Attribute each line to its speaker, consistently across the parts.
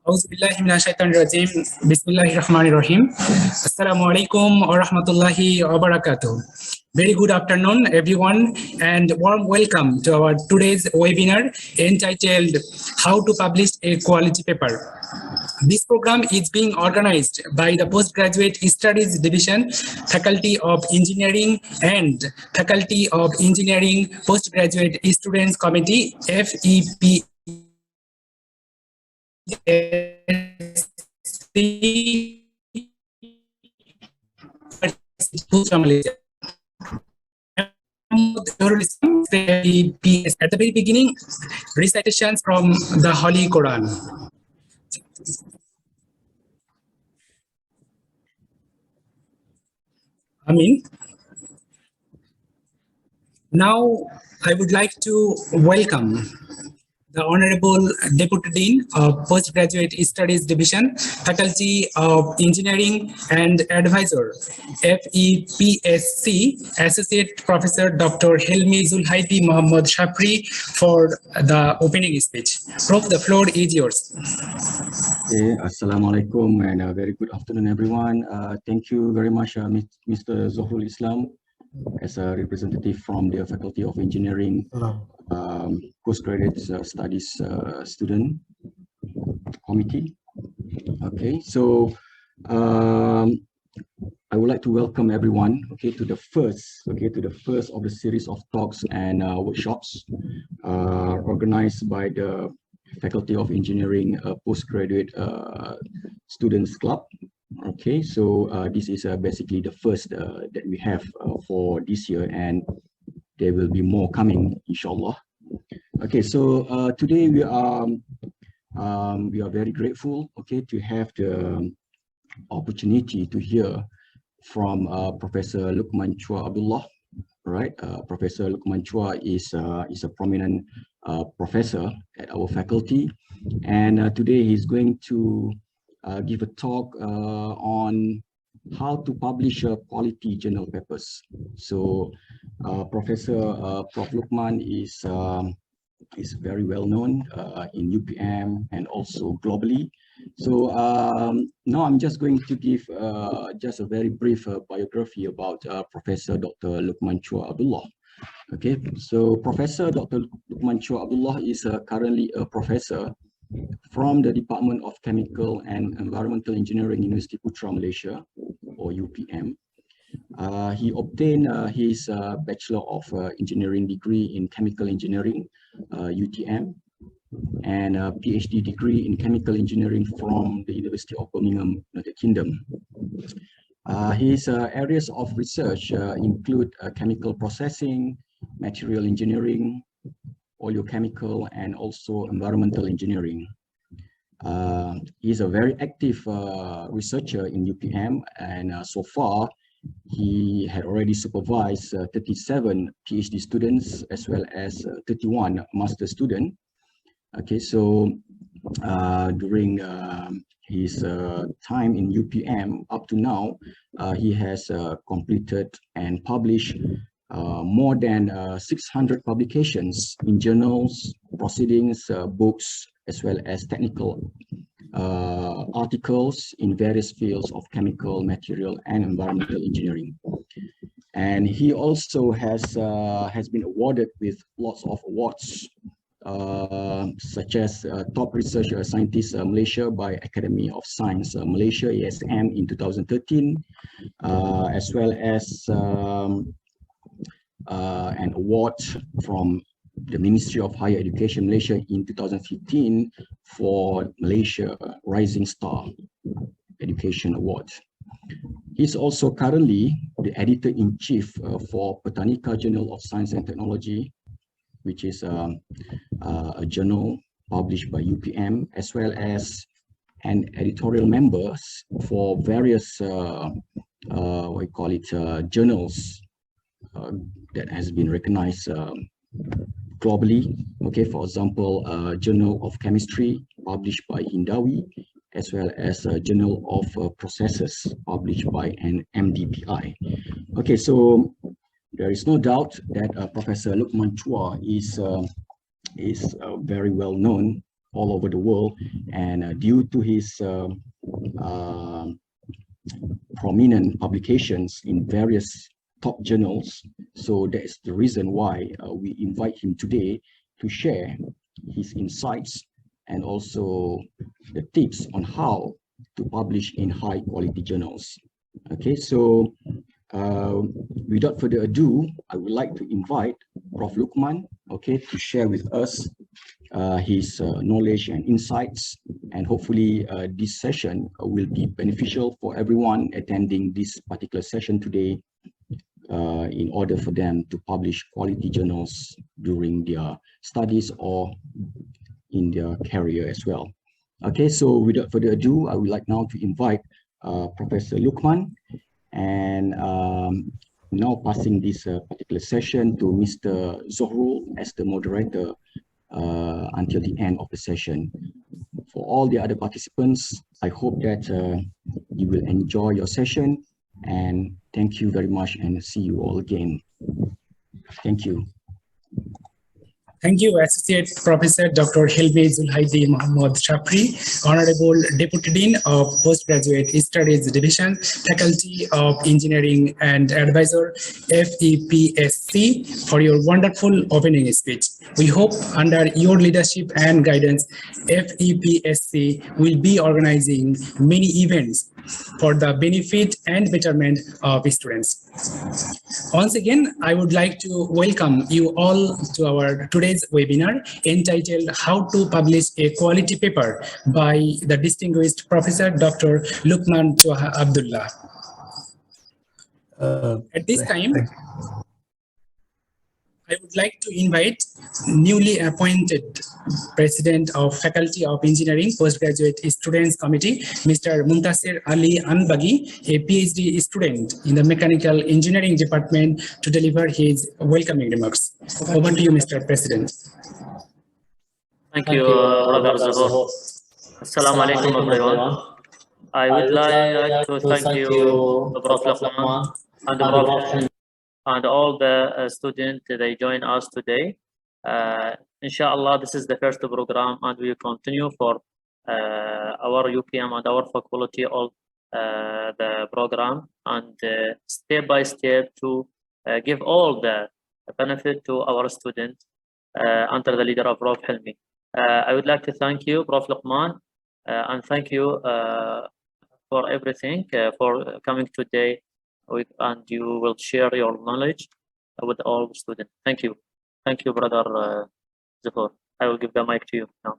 Speaker 1: Auzubillahiminasyaitonirrajim. Bismillahirrahmanirrahim. Assalamualaikum warahmatullahi wabarakatuh. Very good afternoon, everyone, and warm welcome to our today's webinar entitled How to Publish a Quality Paper. This program is being organized by the Postgraduate Studies Division, Faculty of Engineering and Faculty of Engineering Postgraduate Students Committee, FEPSC, Putra, Malaysia. At the very beginning, recitations from the Holy Quran. Amin. Now, I would like to welcome the Honourable Deputy Dean of Postgraduate Studies Division, Faculty of Engineering and Advisor, FEPSC, Associate Professor Dr. Helmi Zulhaidi Mohd Shafri for the opening speech. Prof, the floor is yours.
Speaker 2: Okay, Assalamualaikum and a very good afternoon, everyone. Thank you very much, Mr. Zohul Islam, as a representative from the Faculty of Engineering Postgraduate Studies Student Committee. Okay, so I would like to welcome everyone, to the first of the series of talks and workshops organized by the Faculty of Engineering Postgraduate Students Club. Okay, so this is basically the first that we have for this year, and there will be more coming, inshallah. Okay, so today we are very grateful, to have the opportunity to hear from Professor Luqman Chuah Abdullah. Right, Professor Luqman Chuah is a prominent professor at our faculty, and today he's going to give a talk on how to publish quality journal papers. So Prof. Luqman is very well known in UPM and also globally. So now I'm just going to give just a very brief biography about Professor Dr. Luqman Chuah Abdullah. Okay, so Professor Dr. Luqman Chuah Abdullah is currently a professor from the Department of Chemical and Environmental Engineering, Universiti Putra, Malaysia, or UPM. He obtained his Bachelor of Engineering degree in Chemical Engineering, UTM, and a PhD degree in Chemical Engineering from the University of Birmingham, United Kingdom. His areas of research include chemical processing, material engineering, oleochemical, and also environmental engineering. He is a very active researcher in UPM, and so far he had already supervised 37 PhD students as well as 31 master students. Okay, so during his time in UPM up to now, he has completed and published more than 600 publications in journals, proceedings, books, as well as technical articles in various fields of chemical, material, and environmental engineering. And he also has been awarded with lots of awards, such as Top Research Scientist Malaysia by Academy of Science Malaysia, ASM, in 2013, as well as an award from the Ministry of Higher Education Malaysia in 2015 for Malaysia Rising Star Education Award. He's also currently the editor-in-chief for Botanica Journal of Science and Technology, which is a journal published by UPM, as well as an editorial member for various journals that has been recognized globally. Okay, for example, Journal of Chemistry published by Hindawi, as well as a Journal of Processes published by an MDPI. Okay, so there is no doubt that Professor Luqman Chuah is very well known all over the world, and due to his prominent publications in various top journals, so that's the reason why we invite him today to share his insights and also the tips on how to publish in high quality journals. Okay, so without further ado, I would like to invite Prof. Luqman, okay, to share with us his knowledge and insights, and hopefully this session will be beneficial for everyone attending this particular session today, in order for them to publish quality journals during their studies or in their career as well. Okay, so without further ado, I would like now to invite Professor Luqman, and now passing this particular session to Mr. Zohrul as the moderator until the end of the session. For all the other participants, I hope that you will enjoy your session, and thank you very much, and see you all again. Thank you.
Speaker 1: Thank you, Associate Professor Dr. Helmi Zulhaidi Mohd Shafri, Honourable Deputy Dean of Postgraduate Studies Division, Faculty of Engineering and Advisor, FEPSC, for your wonderful opening speech. We hope under your leadership and guidance, FEPSC will be organizing many events for the benefit and betterment of students. Once again, I would like to welcome you all to our today's webinar entitled How to Publish a Quality Paper by the distinguished Professor Dr. Luqman Chuah Abdullah. At this time, I would like to invite newly appointed President of Faculty of Engineering Postgraduate Students Committee, Mr. Muntasir Ali Anbagi, a PhD student in the Mechanical Engineering Department, to deliver his welcoming remarks. Over to you, Mr. President.
Speaker 3: Thank you, Brother Zohor. Assalamu alaikum, everyone. I would like to thank you, Prof. Luqman, and the Prof. and all the students that join us today. Inshallah, this is the first program, and we will continue for our UPM and our faculty all the program, and step by step to give all the benefit to our students under the leader of Prof. Helmi. I would like to thank you, Prof. Luqman, and thank you for everything, for coming today, and you will share your knowledge with all the students. Thank you. Thank you, Brother Zohor. I will give the mic to you now.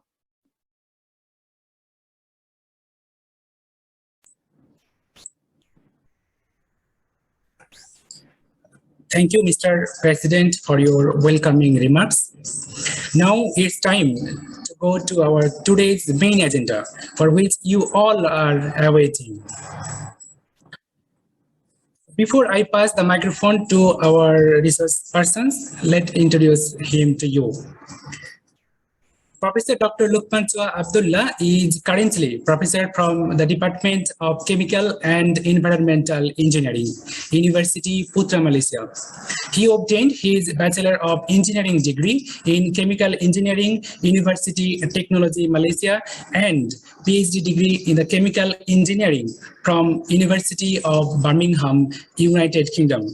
Speaker 1: Thank you, Mr. President, for your welcoming remarks. Now it's time to go to our today's main agenda, for which you all are awaiting. Before I pass the microphone to our resource persons, let's introduce him to you. Professor Dr. Luqman Abdullah is currently professor from the Department of Chemical and Environmental Engineering, Universiti Putra, Malaysia. He obtained his Bachelor of Engineering degree in Chemical Engineering, University Technology, Malaysia, and PhD degree in the Chemical Engineering from University of Birmingham, United Kingdom.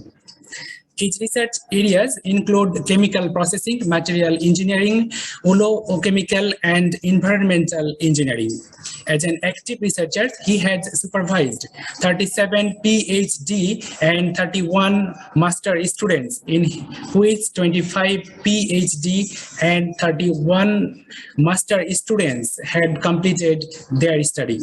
Speaker 1: His research areas include chemical processing, material engineering, oleochemical, and environmental engineering. As an active researcher, he has supervised 37 PhD and 31 master students, in which 25 PhD and 31 master students had completed their study.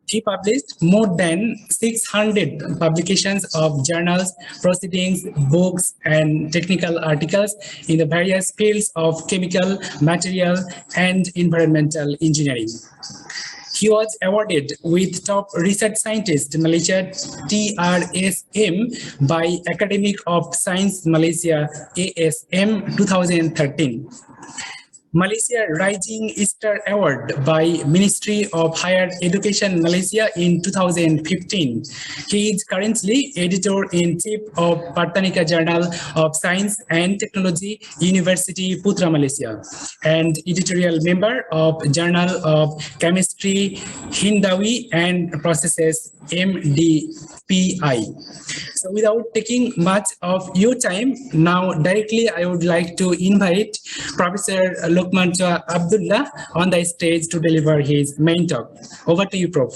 Speaker 1: He published more than 600 publications of journals, proceedings, books, and technical articles in the various fields of chemical, material, and environmental engineering. He was awarded with Top Research Scientist Malaysia TRSM by Academic of Science Malaysia ASM 2013. Malaysia Rising Star Award by Ministry of Higher Education Malaysia in 2015. He is currently Editor-in-Chief of Partanika Journal of Science and Technology, Universiti Putra, Malaysia, and editorial member of Journal of Chemistry, Hindawi and Processes, MDPI. So without taking much of your time, now directly I would like to invite Professor Luqman Abdullah on the stage to deliver his main talk. Over to you, Prof.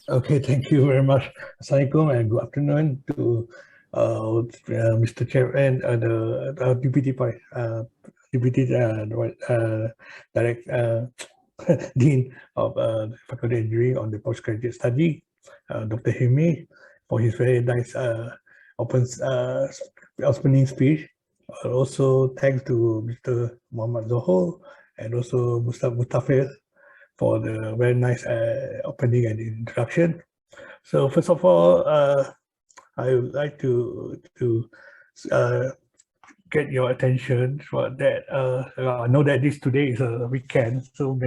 Speaker 4: Okay, thank you very much. Assalamualaikum and good afternoon to Mr. Chair and the Deputy Direct Dean of the Faculty of Engineering on the Postgraduate Study, Dr. Helmi, for his very nice opening speech. Also, thanks to Mr. Muhammad Zohor and also Mustafir for the very nice opening and introduction. So first of all, I would like to get your attention for that. I know that today is a weekend, so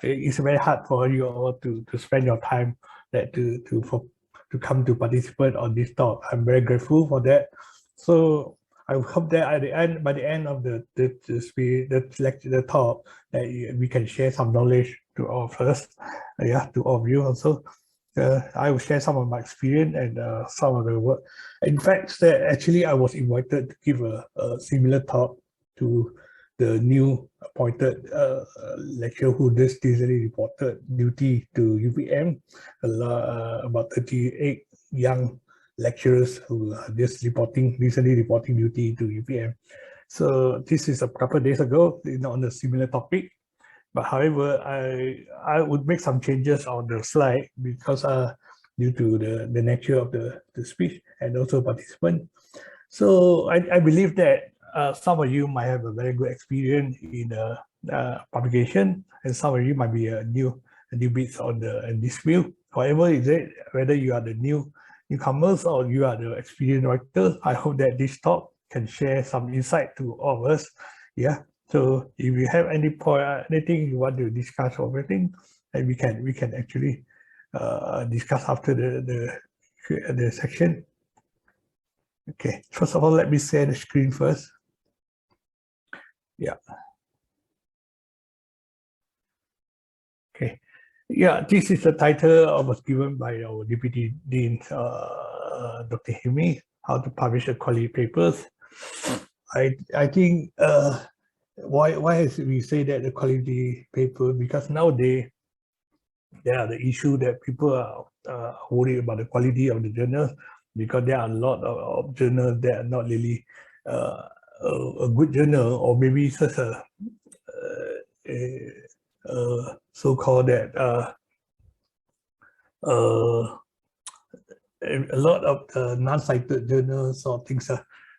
Speaker 4: it's very hard for you all to spend your time to come to participate on this talk. I'm very grateful for that. So I hope that by the end of the talk, that we can share some knowledge to all of us, to all of you also. I will share some of my experience and some of the work. In fact, actually I was invited to give a similar talk to the new appointed lecturer who just recently reported duty to UPM, about 38 young lecturers who are just recently reporting duty to UPM. So this is a couple of days ago, on a similar topic. But however, I would make some changes on the slide because due to the nature of the speech and also participant. So I believe that some of you might have a very good experience in publication, and some of you might be newbies in this field. However, whether you are the newcomers or you are the experienced writer, I hope that this talk can share some insight to all of us. Yeah. So if you have anything you want to discuss or anything, and we can actually discuss after the section. Okay. First of all, let me share the screen first. Yeah. Okay. Yeah, this is the title was given by our Deputy Dean, Dr. Helmi, how to publish the quality papers. I think why we say that the quality paper, because nowadays there are the issue that people are worried about the quality of the journals, because there are a lot of journals that are not really a good journal, or maybe it's just a so-called that a lot of non-cited journals or things.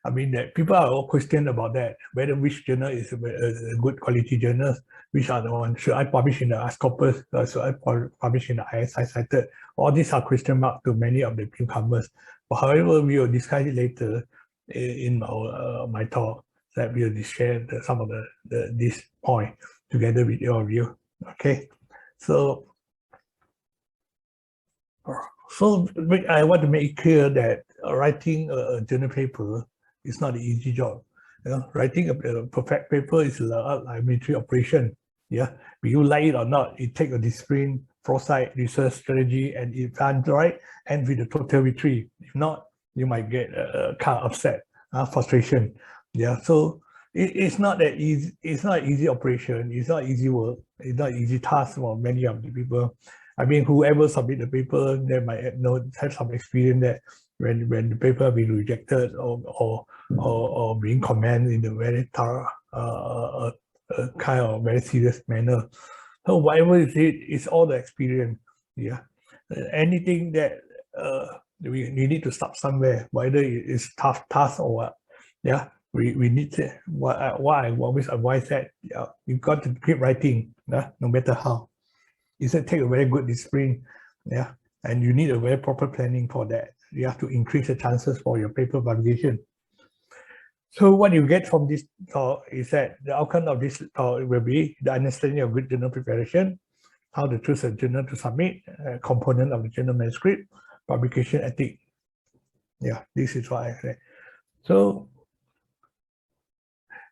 Speaker 4: I mean that people are all questioned about that, whether which journal is a good quality journal, which are the ones. Should I publish in the Ascopus, or should I publish in the ISI cited? All these are question mark to many of the newcomers. But however, we will discuss it later in my talk, that we will share some of this point together with all of you. Okay, so I want to make it clear that writing a journal paper is not an easy job. Writing a perfect paper is like military operation. Yeah, if you like it or not, it takes a discipline, foresight, research strategy, and if done right, and with a total victory. If not, you might get kind of upset, frustration. Yeah, so it's not that easy. It's not easy operation. It's not easy work. It's not easy task for many of the people. I mean, whoever submit the paper, they might have some experience that when the paper being rejected or being commented in a very thorough, kind of very serious manner. So whatever it is, it's all the experience. Yeah, anything that we need to start somewhere, whether it's tough task or what. Yeah, we need to. What I always advise that you got to keep writing. No matter how. It's a take a very good discipline, yeah, and you need a very proper planning for that. You have to increase the chances for your paper publication. So what you get from this talk is that the outcome of this talk will be the understanding of good journal preparation, how to choose a journal to submit, a component of the journal manuscript, publication ethic. Yeah, this is what I say. So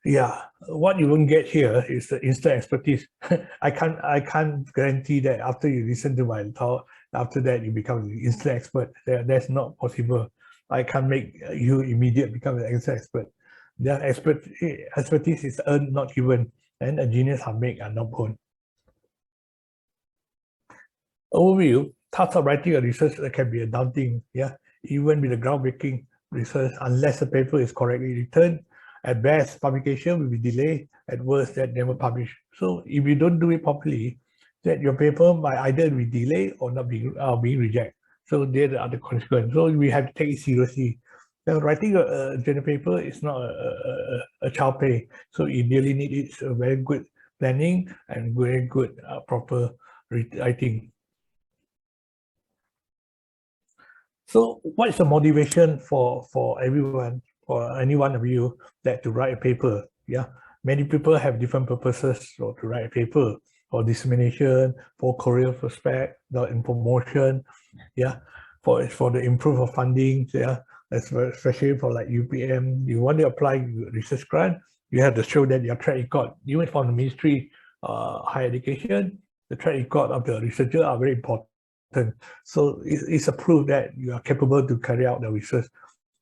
Speaker 4: yeah, what you won't get here is the instant expertise. I can't guarantee that after you listen to my talk, after that you become an instant expert. That's not possible. I can't make you immediately become an instant expert. The expertise is earned, not given, and engineers are made and not born. Overview, task of writing a research can be a daunting, even with the groundbreaking research, unless the paper is correctly written. At best, publication will be delayed. At worst, that never published. So if you don't do it properly, that your paper might either be delayed or not being rejected. So there are the consequences. So we have to take it seriously. Now, writing a journal paper is not a child play. So it really needs a very good planning and very good proper writing. So what is the motivation for everyone, for any one of you, that to write a paper? Yeah, many people have different purposes to write a paper, for dissemination, for career prospect, in promotion, for the improve of funding, especially for like UPM. You want to apply research grant, you have to show that your track record, even from the Ministry Higher Education, the track record of the researcher are very important. So it's a proof that you are capable to carry out the research.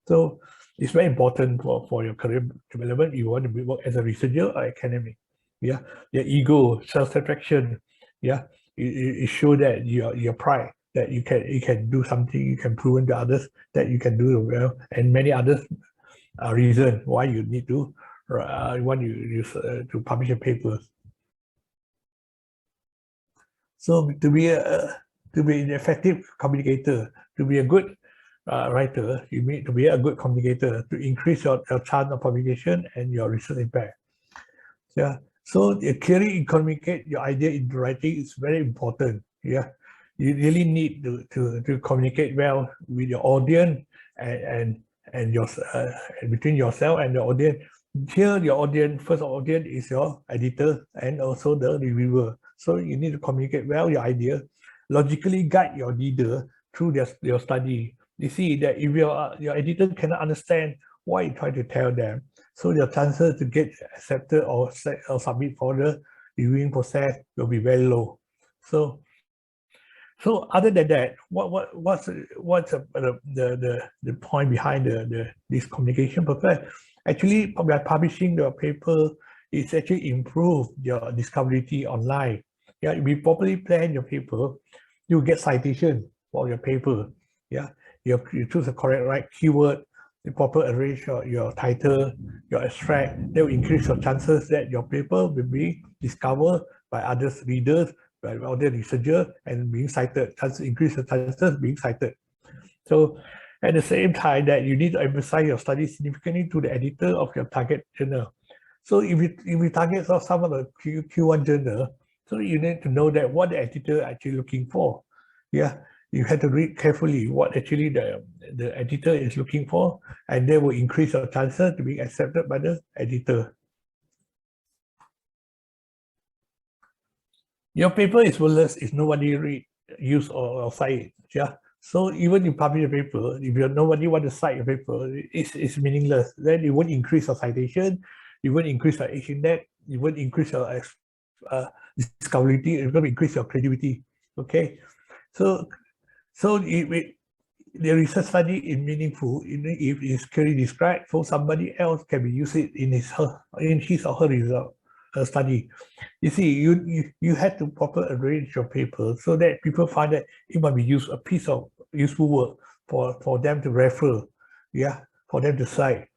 Speaker 4: So it's very important for your career development. You want to work as a researcher or academic. Yeah, your ego, self-satisfaction. Yeah, it shows that your pride, that you can do something, you can prove to others that you can do it well, and many others reasons why you need to to publish a paper. So to be an effective communicator, to be a good writer, you need to be a good communicator to increase your chance of publication and your research impact. Yeah. So clearly communicate your idea in writing is very important. Yeah. You really need to communicate well with your audience and your between yourself and the audience. Here, your audience, first audience is your editor and also the reviewer. So you need to communicate well your idea, logically guide your reader through your study. You see that if your editor cannot understand what you try to tell them, so your chances to get accepted or submit for the reviewing process will be very low. So other than that, what's the point behind this communication purpose? Actually, by publishing the paper, it's actually improve your discoverability online. Yeah, if you properly plan your paper, you get citation for your paper. Yeah, you choose the correct keyword, the proper arrange your title, your abstract. That will increase your chances that your paper will be discovered by other readers, by other researchers, and being cited. Increase the chances being cited. So at the same time, that you need to emphasize your study significantly to the editor of your target journal. So if you target some of the Q1 journal, so you need to know that what the editor actually looking for. Yeah, you have to read carefully what actually the editor is looking for, and that will increase your chances to be accepted by the editor. Your paper is worthless if nobody read, use, or cite it. Yeah. So even you publish a paper, if nobody want to cite your paper, it's meaningless. Then it won't increase your citation, it won't increase your H index, it won't increase your discoverability, it's going to increase your credibility. Okay. So the research study is meaningful if it's clearly described, so somebody else can be use it in his or her result study. You see, you had to properly arrange your paper so that people find that it might be a piece of useful work for them to refer, for them to cite,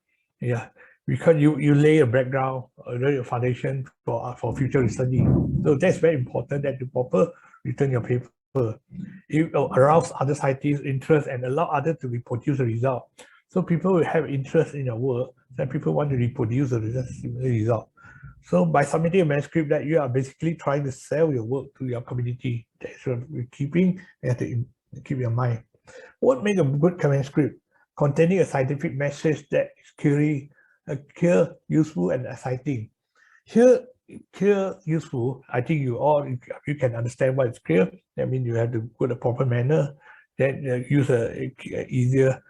Speaker 4: because you lay a background, lay a foundation for future study. So that's very important that you properly return your paper. It will arouse other scientists' interest and allow others to reproduce the result. So people will have interest in your work, and people want to reproduce the result. So by submitting a manuscript, that you are basically trying to sell your work to your community. That's what we're keeping. You have to keep your mind. What makes a good manuscript? Containing a scientific message that is clearly clear, useful, and exciting. Here, clear, useful, I think you can understand what is clear. I mean, you have to put a proper manner, then use a easier,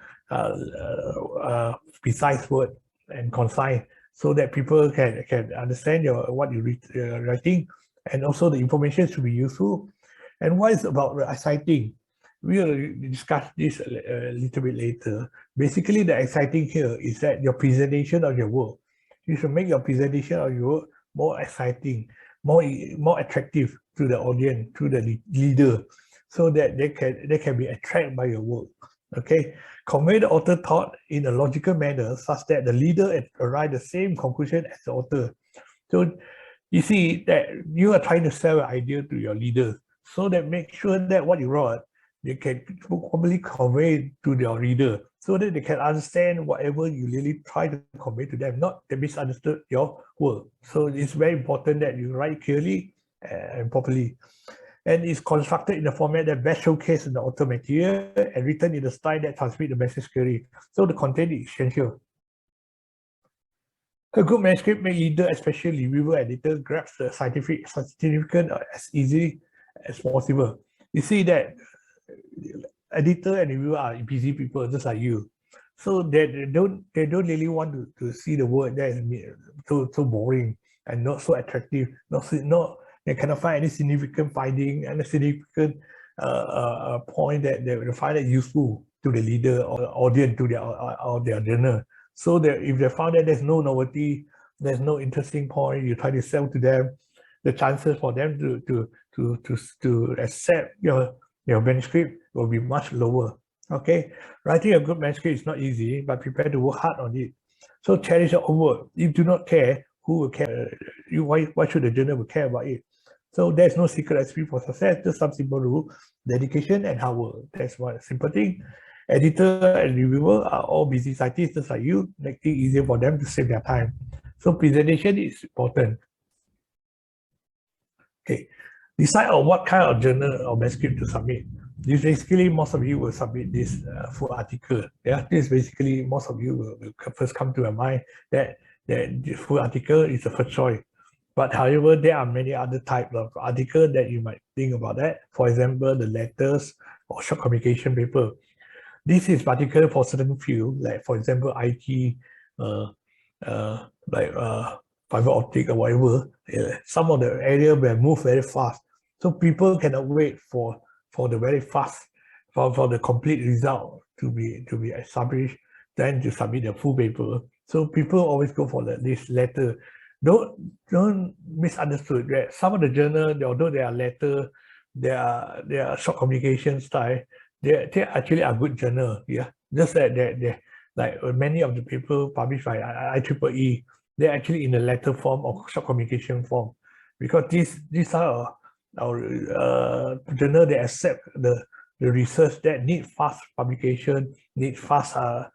Speaker 4: precise word and concise, so that people can understand what you read writing, and also the information should be useful. And what is about exciting? We will discuss this a little bit later. Basically, the exciting here is that your presentation of your work. You should make your presentation of your work more exciting, more attractive to the audience, to the leader, so that they can be attracted by your work. Okay, convey the author thought in a logical manner such that the leader arrive the same conclusion as the author. So you see that you are trying to sell an idea to your leader, so that make sure that what you wrote, they can properly convey to your reader, so that they can understand whatever you really try to convey to them, not they misunderstood your work. So it's very important that you write clearly and properly. And it's constructed in a format that best showcases the author material and written in a style that transmits the message clearly. So the content is essential. A good manuscript may leader, especially reviewer, editor, grasp the scientific significance as easily as possible. You see that editor and reviewer are busy people just like you, so they don't really want to see the word that is so boring and not so attractive. They cannot find any significant finding and a significant point that they will find it useful to the leader or the audience, to their journal. So that if they found that there's no novelty, there's no interesting point you try to sell to them, the chances for them to accept your manuscript will be much lower. Okay, writing a good manuscript is not easy, but prepare to work hard on it. So cherish your own work. If you do not care, who will care? Why should the journal will care about it? So there's no secret recipe for success, just some simple rule: dedication and hard work. That's one simple thing. Editor and reviewer are all busy scientists just like you, making it easier for them to save their time. So presentation is important. Okay, decide on what kind of journal or manuscript to submit. This basically, most of you will submit this full article. Yeah, this basically, most of you will first come to your mind that this full article is the first choice. But however, there are many other types of articles that you might think about that. For example, the letters or short communication paper. This is particular for certain field, like for example, IT, fiber optic or whatever. Some of the area will move very fast, so people cannot wait for the very fast for the complete result to be established, then to submit the full paper. So people always go for this letter. Don't misunderstood that some of the journal, although they are letter, they are short communication style, they actually are good journal. Yeah, just that they like many of the people published by IEEE, they're actually in the letter form or short communication form, because these are our journal. They accept the research that need fast publication, need fast so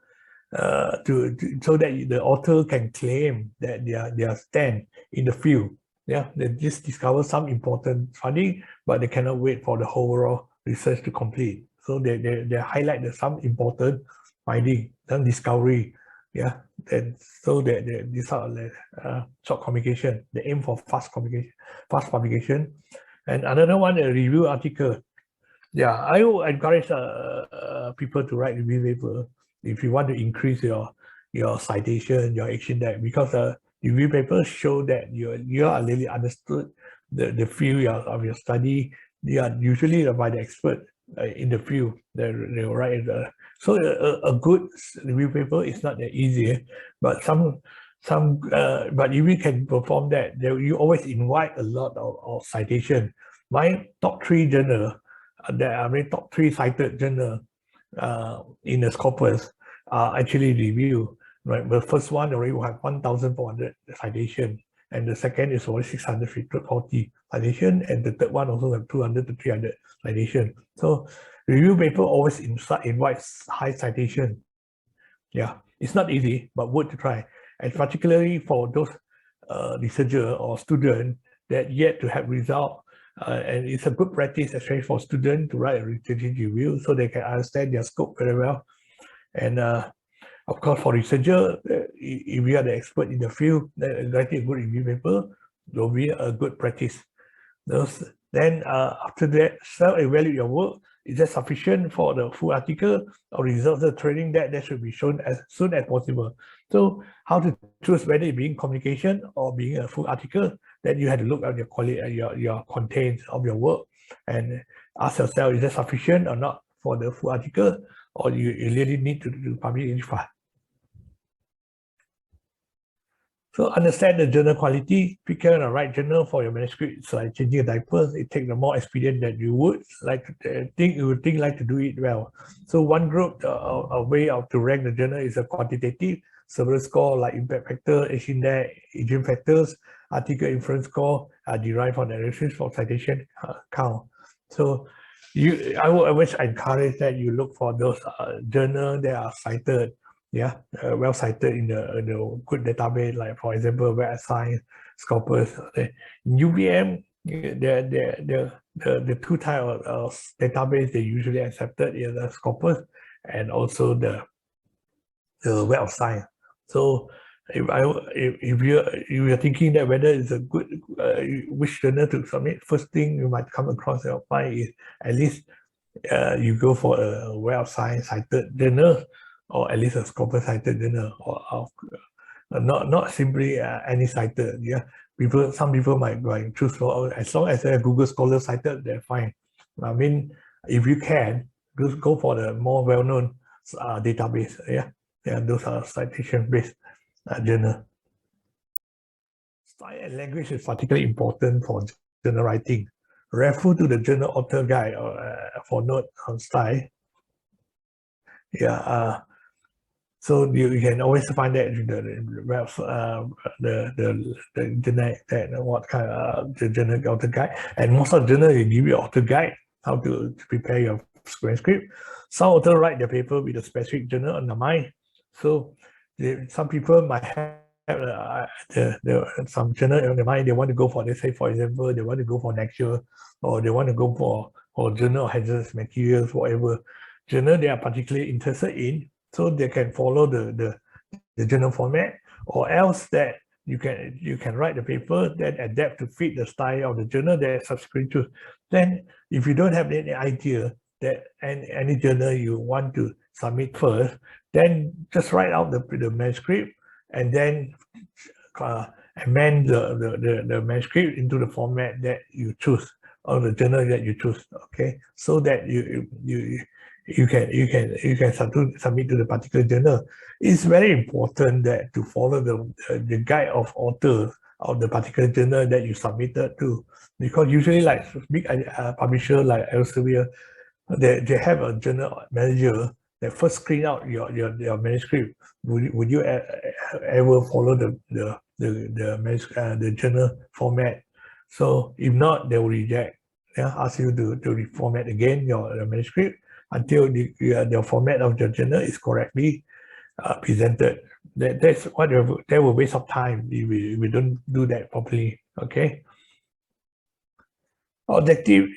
Speaker 4: that the author can claim that they stand in the field. Yeah, they just discover some important finding, but they cannot wait for the overall research to complete. So they highlight some important finding, some discovery. Yeah, and so these are short communication. They aim for fast publication. And another one, a review article. Yeah, I will encourage people to write review paper if you want to increase your citation, your action deck, because review papers show that you are really understood the field of your study. You are usually by the expert in the field. They will write so a good review paper is not that easy, but but if you can perform that, you always invite a lot of citation. My top 3 journal, top 3 cited journal in the Scopus are actually review. Right, the first one already have 1,400 citation, and the second is already 640 citation, and the third one also have 200 to 300 citation. So review paper always invites high citation. Yeah, it's not easy, but worth to try, and particularly for those researcher or student that yet to have result. And it's a good practice, especially for students, to write a research review so they can understand their scope very well. And Of course, for researcher, if you are the expert in the field, writing a good review paper will be a good practice. Then after that, self-evaluate your work. Is that sufficient for the full article or results of training? That should be shown as soon as possible. So how to choose whether it being communication or being a full article? Then you have to look at your quality, your contents of your work, and ask yourself, is that sufficient or not for the full article, or you really need to publish in file. So understand the journal quality. Picking the right journal for your manuscript. It's like changing a diaper. It takes the more experience that you would like to do it well. So one group, a way to rank the journal is a quantitative. Several score like impact factor, age index, aging factors, article influence score are derived from the analysis for citation count. So I would always encourage that you look for those journals that are cited. Well cited in the good database, like for example, Web of Science, Scopus. In UVM, the two types of database they usually accepted is the Scopus and also the Web of Science. So if you're thinking that whether it's a good which journal to submit, first thing you might come across your mind is at least you go for a Web of Science cited journal, or at least a Scopus cited journal, or not simply any cited. Some people might choose for, as long as a Google Scholar cited, they're fine. I mean, if you can, just go for the more well-known database. Those are citation-based journal. Style and language is particularly important for journal writing. Refer to the journal author guide for note on style. So you can always find that in the internet, that what kind of the journal author guide, and most of the journal will give you author guide how to prepare your transcript. Some authors write their paper with a specific journal on the mind. So some people might have some journal on the mind they want to go for. Let's say, for example, they want to go for next year, or they want to go for journal hazardous materials, whatever journal they are particularly interested in. So they can follow the journal format, or else that you can write the paper, then adapt to fit the style of the journal that subsequently choose. Then if you don't have any idea that any journal you want to submit first, then just write out the manuscript and then amend the manuscript into the format that you choose, or the journal that you choose. Okay, so that you can submit to the particular journal. It's very important that to follow the guide of authors of the particular journal that you submitted to, because usually like big publisher like Elsevier, they have a journal manager that first screen out your manuscript. Would you ever follow the journal format? So if not, they will reject. Ask you to reformat again your manuscript until the format of the journal is correctly presented. That's what that will waste of time if we don't do that properly. Okay. Objective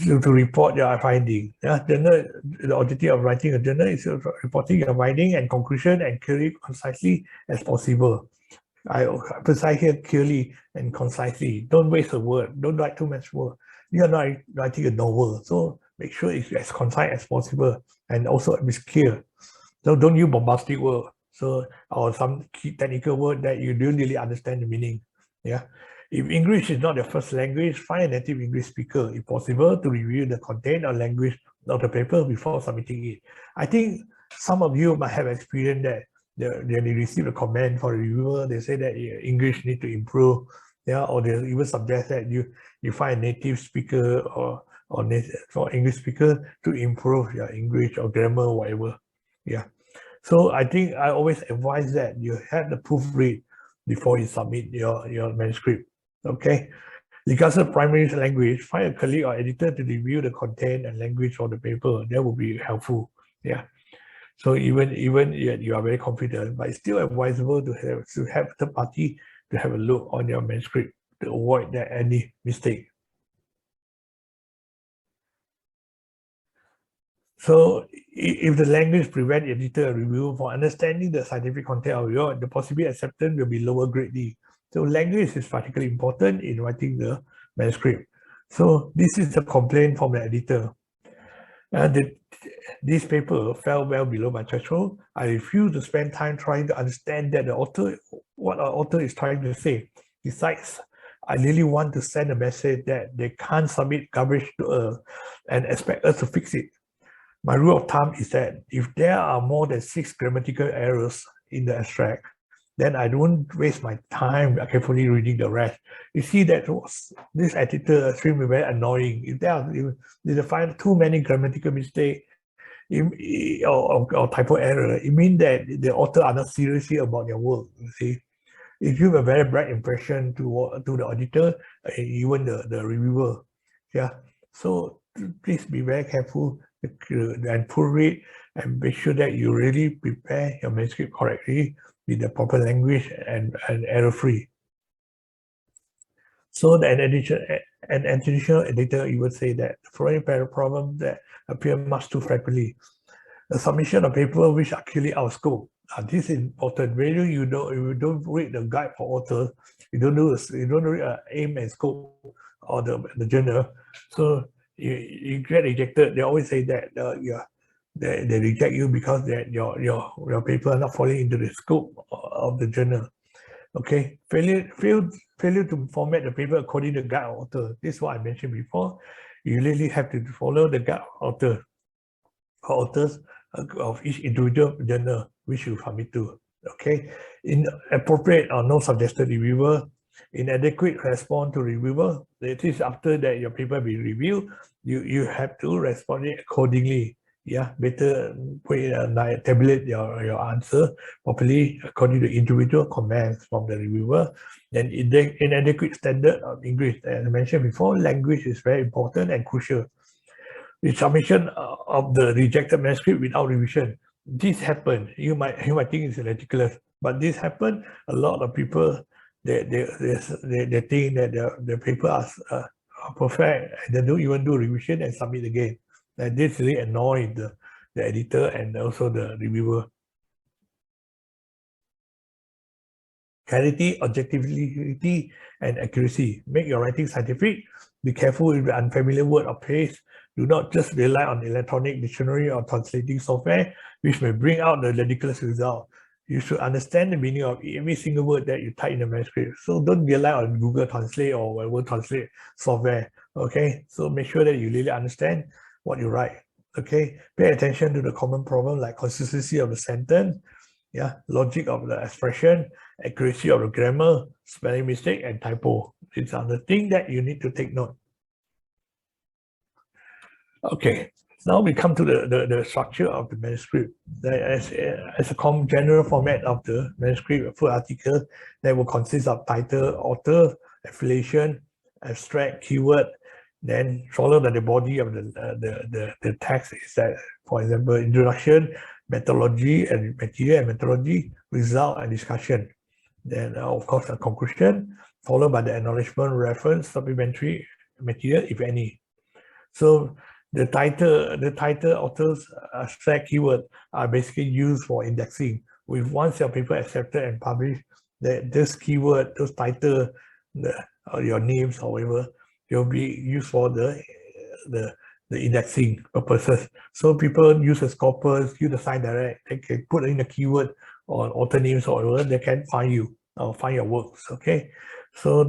Speaker 4: to report your finding. The objective of writing a journal is reporting your finding and conclusion and clearly, concisely as possible. I emphasize here clearly and concisely. Don't waste a word. Don't write too much word. You are not writing a novel, so make sure it's as concise as possible and also it's clear. So don't use bombastic word. Or some key technical word that you don't really understand the meaning. If English is not your first language, find a native English speaker, if possible, to review the content or language of the paper before submitting it. I think some of you might have experienced that they receive a comment for a reviewer. They say that English need to improve, or they even suggest that you find a native speaker or English speaker to improve your English or grammar, whatever. So I think I always advise that you have the proofread before you submit your manuscript. Okay. Regardless of primary language, find a colleague or editor to review the content and language of the paper. That would be helpful. So even you are very confident, but it's still advisable to have third party to have a look on your manuscript to avoid any mistake. So if the language prevent editor or reviewer from understanding the scientific content of your, the possible acceptance will be lower greatly. So language is particularly important in writing the manuscript. So this is a complaint from the editor. This paper fell well below my threshold. I refuse to spend time trying to understand that what our author is trying to say. Besides, I really want to send a message that they can't submit garbage to us and expect us to fix it. My rule of thumb is that if there are more than 6 grammatical errors in the abstract, then I don't waste my time carefully reading the rest. You see that this editor extremely very annoying. If they find too many grammatical mistakes or typo error, it means that the author are not seriously about their work. You see, it gives a very bad impression to the auditor, even the reviewer. Yeah, so please be very careful and proofread and make sure that you really prepare your manuscript correctly with the proper language and error-free. So an additional editor, you would say that for any problem that appear much too frequently, the submission of paper which are clearly out of scope. This is important. When you don't read the guide for authors, you don't read aim and scope or the journal, so you get rejected. They always say that they reject you because that your paper are not falling into the scope of the journal. Okay, failure to format the paper according to the guide of author. This is what I mentioned before. You really have to follow the guide of authors of each individual journal which you submit to. Okay, inappropriate or no suggested reviewer, inadequate response to reviewer. It is after that your paper be reviewed, you have to respond it accordingly. Yeah, better tabulate your answer properly according to individual comments from the reviewer. Then inadequate standard of English, as I mentioned before, language is very important and crucial. The submission of the rejected manuscript without revision. This happened. You might think it's ridiculous, but this happened. A lot of people they think that the paper are perfect and they don't even do revision and submit again. And this really annoyed the editor and also the reviewer. Clarity, objectivity, and accuracy. Make your writing scientific. Be careful with the unfamiliar word or phrase. Do not just rely on electronic dictionary or translating software, which may bring out the ridiculous result. You should understand the meaning of every single word that you type in the manuscript. So don't rely on Google Translate or whatever translate software. Okay, so make sure that you really understand what you write. Okay, pay attention to the common problem like consistency of the sentence, yeah, logic of the expression, accuracy of the grammar, spelling mistake, and typo. These are the things that you need to take note. Okay, now we come to the structure of the manuscript. As a general format of the manuscript, a full article that will consist of title, author, affiliation, abstract, keyword, then followed by the body of the text is that, for example, introduction, methodology and material and methodology, result and discussion. Then of course a conclusion, followed by the acknowledgement, reference, supplementary material, if any. So the title, authors, abstract, keyword are basically used for indexing. Once your paper accepted and published, this keyword, those title, your names or whatever, they'll be used for the indexing purposes. So people use a corpus, use the sign direct, they can put in a keyword or author names or whatever, they can find you or find your works. Okay, so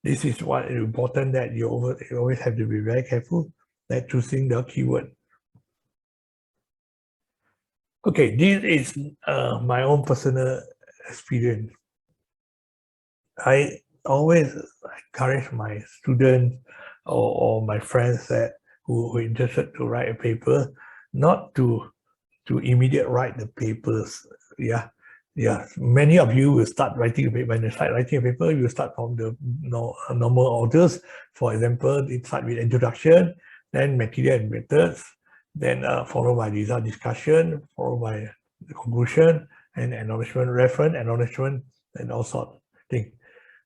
Speaker 4: this is what is important, that you always have to be very careful at choosing the keyword. Okay, this is my own personal experience. I always encourage my students or my friends who are interested to write a paper, not to immediately write the papers. Yeah. Many of you will start writing a paper. When you start writing a paper, you start from the normal orders. For example, it starts with introduction, then material and methods, then followed by result discussion, followed by the conclusion, and acknowledgement, reference, acknowledgement, and all sorts of things.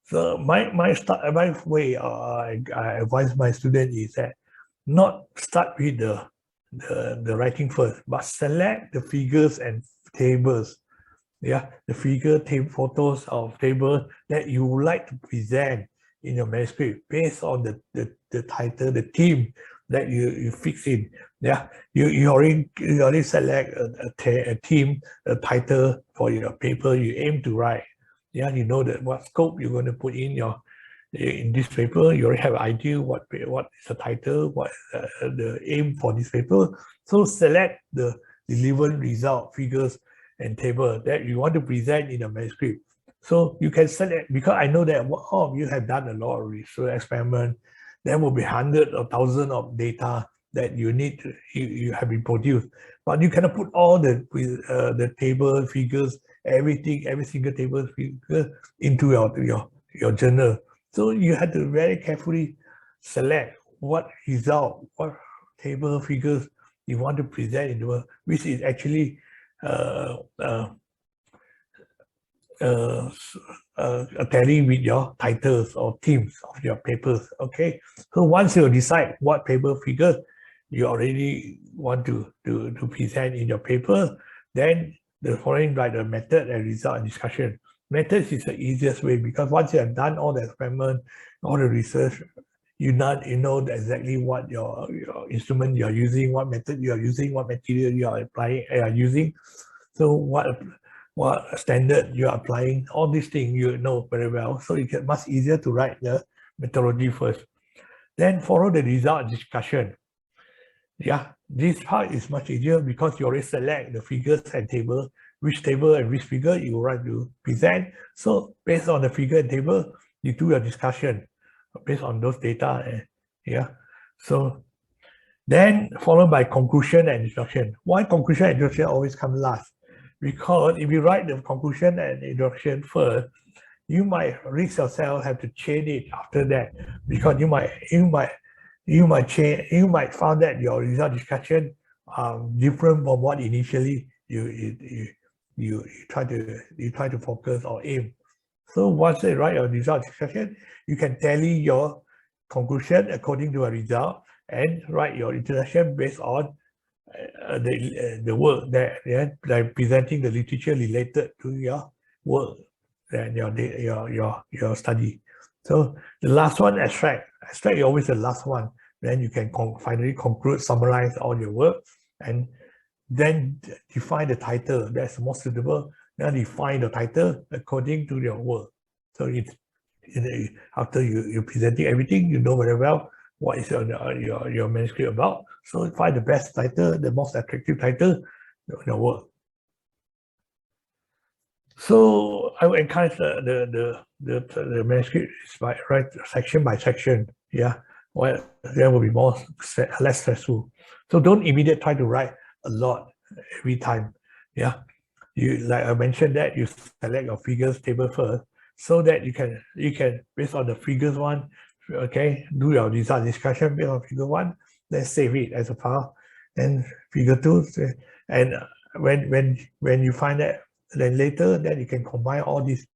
Speaker 4: So my way I advise my student is that not start with the the writing first, but select the figures and tables. Yeah, the figure table photos of table that you would like to present in your manuscript based on the title, the theme that you fix in. Yeah, you already select a theme, a title for your paper you aim to write. Yeah, you know that what scope you're going to put in this paper. You already have an idea what is the title, what the aim for this paper. So select the relevant result figures and table that you want to present in a manuscript. So you can select, because I know that all of you have done a lot of research experiment. There will be hundreds or thousands of data that you have been produced, but you cannot put all the table figures, everything, every single table figure into your journal. So you have to very carefully select what result, what table figures you want to present into, which is actually tally with your titles or themes of your papers. Okay, so once you decide what paper figures you already want to present in your paper, then the following like the method and result and discussion. Methods is the easiest way, because once you have done all the experiment, all the research, you know exactly what your instrument you are using, what method you are using, what material you are using. So what standard you are applying, all these things you know very well. So it gets much easier to write the methodology first. Then follow the result discussion. Yeah, this part is much easier because you already select the figures and table, which table and which figure you want to present. So based on the figure and table, you do your discussion based on those data. Yeah, so then followed by conclusion and introduction. Why conclusion and introduction always come last? Because if you write the conclusion and introduction first, you might risk yourself have to change it after that, because you might find that your result discussion different from what initially you try to focus or aim. So once you write your result discussion, you can tally your conclusion according to a result and write your introduction based on the work that like presenting the literature related to your work and your study. So the last one, abstract. Abstract is always the last one. Then you can finally conclude, summarize all your work, and then define the title that's most suitable. Then define the title according to your work. So it's after you're presenting everything, you know very well what is your manuscript about. So find the best title, the most attractive title, your work. So I would encourage the manuscript is by write section by section. Yeah, well, there will be less stressful. So don't immediately try to write a lot every time. Yeah, you like I mentioned that you select your figures table first, so that you can based on the figures one, okay, do your result discussion based on figure one, then save it as a file, and figure two, and when you find that, then later then you can combine all this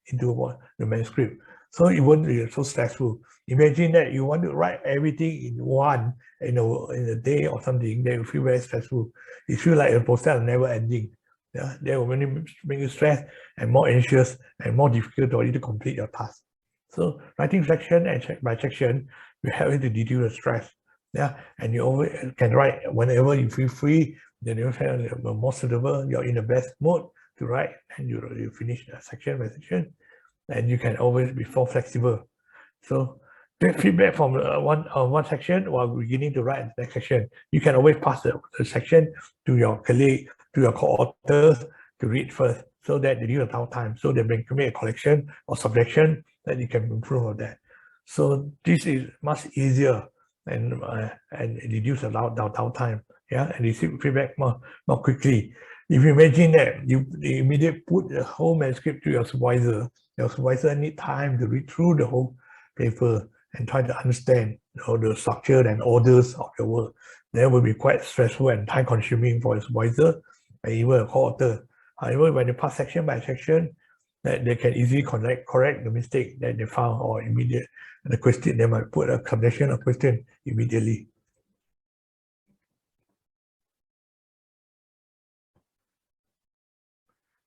Speaker 4: into the manuscript. So it won't be so stressful. Imagine that you want to write everything in one in a day or something, then you feel very stressful. It feels like a process never ending. Yeah, that will really make you stressed and more anxious and more difficult for you to complete your task. So writing section and by section will help you to reduce the stress. Yeah, and you always can write whenever you feel free. Then you feel more suitable. You're in the best mode to write, and you finish section by section, and you can always be more flexible. So take feedback from one section while beginning to write the next section. You can always pass the section to your colleague, to your co-authors to read first, so that they give a downtime, so they can make a collection or subjection that you can improve on that. So this is much easier and reduce the downtime. Yeah, and receive feedback more quickly. If you imagine that you immediately put the whole manuscript to your supervisor need time to read through the whole paper and try to understand the structure and orders of your work. That will be quite stressful and time consuming for your supervisor and even a co-author. However, when you pass section by section, that they can easily correct the mistake that they found, or immediate the question, they might put a subjection or question immediately.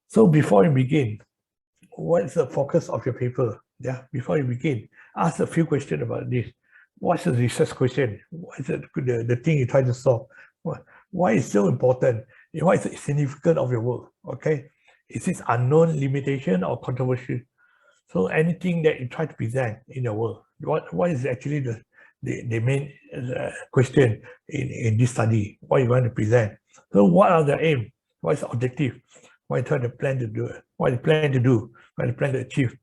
Speaker 4: So before you begin, what is the focus of your paper? Yeah, before you begin, ask a few questions about this. What's the research question? What is the thing you try to solve? Why is it so important? What is the significance of your work? Okay, is this unknown, limitation, or controversial? So anything that you try to present in your work, what is actually the main question in this study? What you want to present? So what are the aim? What is the objective? What you try to plan to do? What you plan to do? What you plan to achieve?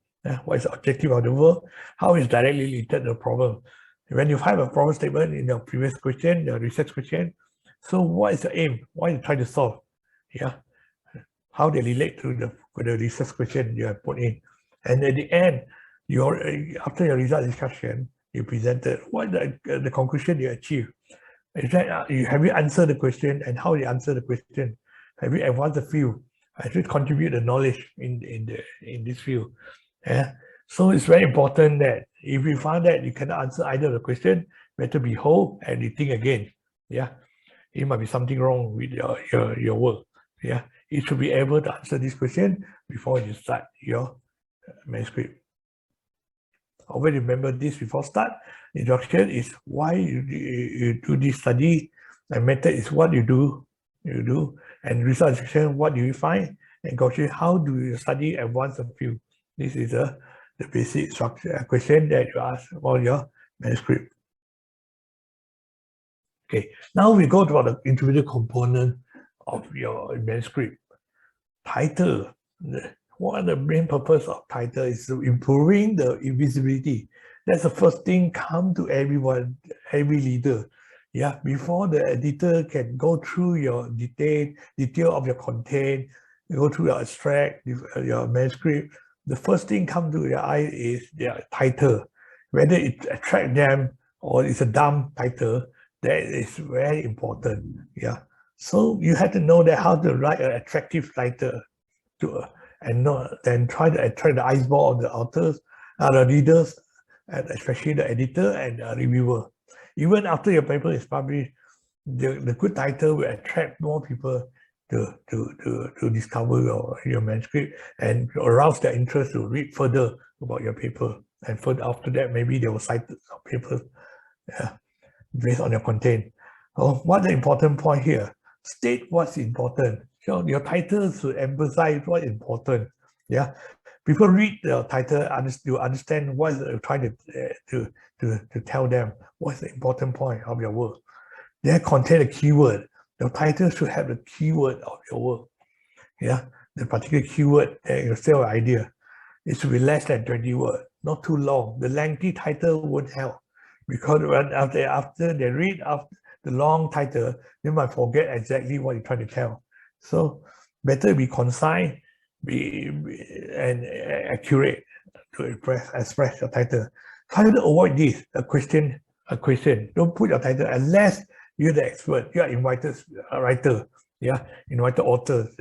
Speaker 4: What is the objective of the work? How is directly related to the problem? When you have a problem statement in your previous question, your research question, so what is the aim? What you try to solve? Yeah, how they relate to the research question you have put in. And at the end, after your result discussion, you presented what the conclusion you achieved. Is that have you answered the question, and how you answer the question? Have you advanced the field? Have you contribute the knowledge in this field? Yeah. So it's very important that if you find that you cannot answer either of the question, better be whole and you think again. Yeah, it might be something wrong with your work. Yeah, you should be able to answer this question before you start your manuscript. Always remember this before start. Introduction is why you do this study, and method is what you do, and research section, what do you find, and conclusion, how do you study advance the field. This is the basic structure question that you ask about your manuscript. Okay, now we go to the individual component of your manuscript. Title. What are the main purpose of title is to improving the invisibility. That's the first thing come to everyone, every leader. Yeah, before the editor can go through your detail of your content, go through your abstract, your manuscript, the first thing come to your eye is their title. Whether it attract them or it's a dumb title, that is very important. Yeah, so you have to know that how to write an attractive title and try to attract the eyeball of the authors, the readers, and especially the editor and the reviewer. Even after your paper is published, the good title will attract more people to discover your manuscript and arouse their interest to read further about your paper. And further after that, maybe they will cite some papers based on your content. What's the important point here? State what's important. So your title should emphasize what's important. Yeah, people read the title, you understand what you're trying to tell them. What's the important point of your work? They contain a keyword. The title should have the keyword of your work. Yeah, the particular keyword that you sell an idea. It should be less than 20 words, not too long. The lengthy title won't help because after they read the long title, they might forget exactly what you're trying to tell. So better be concise, and accurate to express your title. Try to avoid this, a question. Don't put your title unless you're the expert, you're invited writer, yeah, invited authors.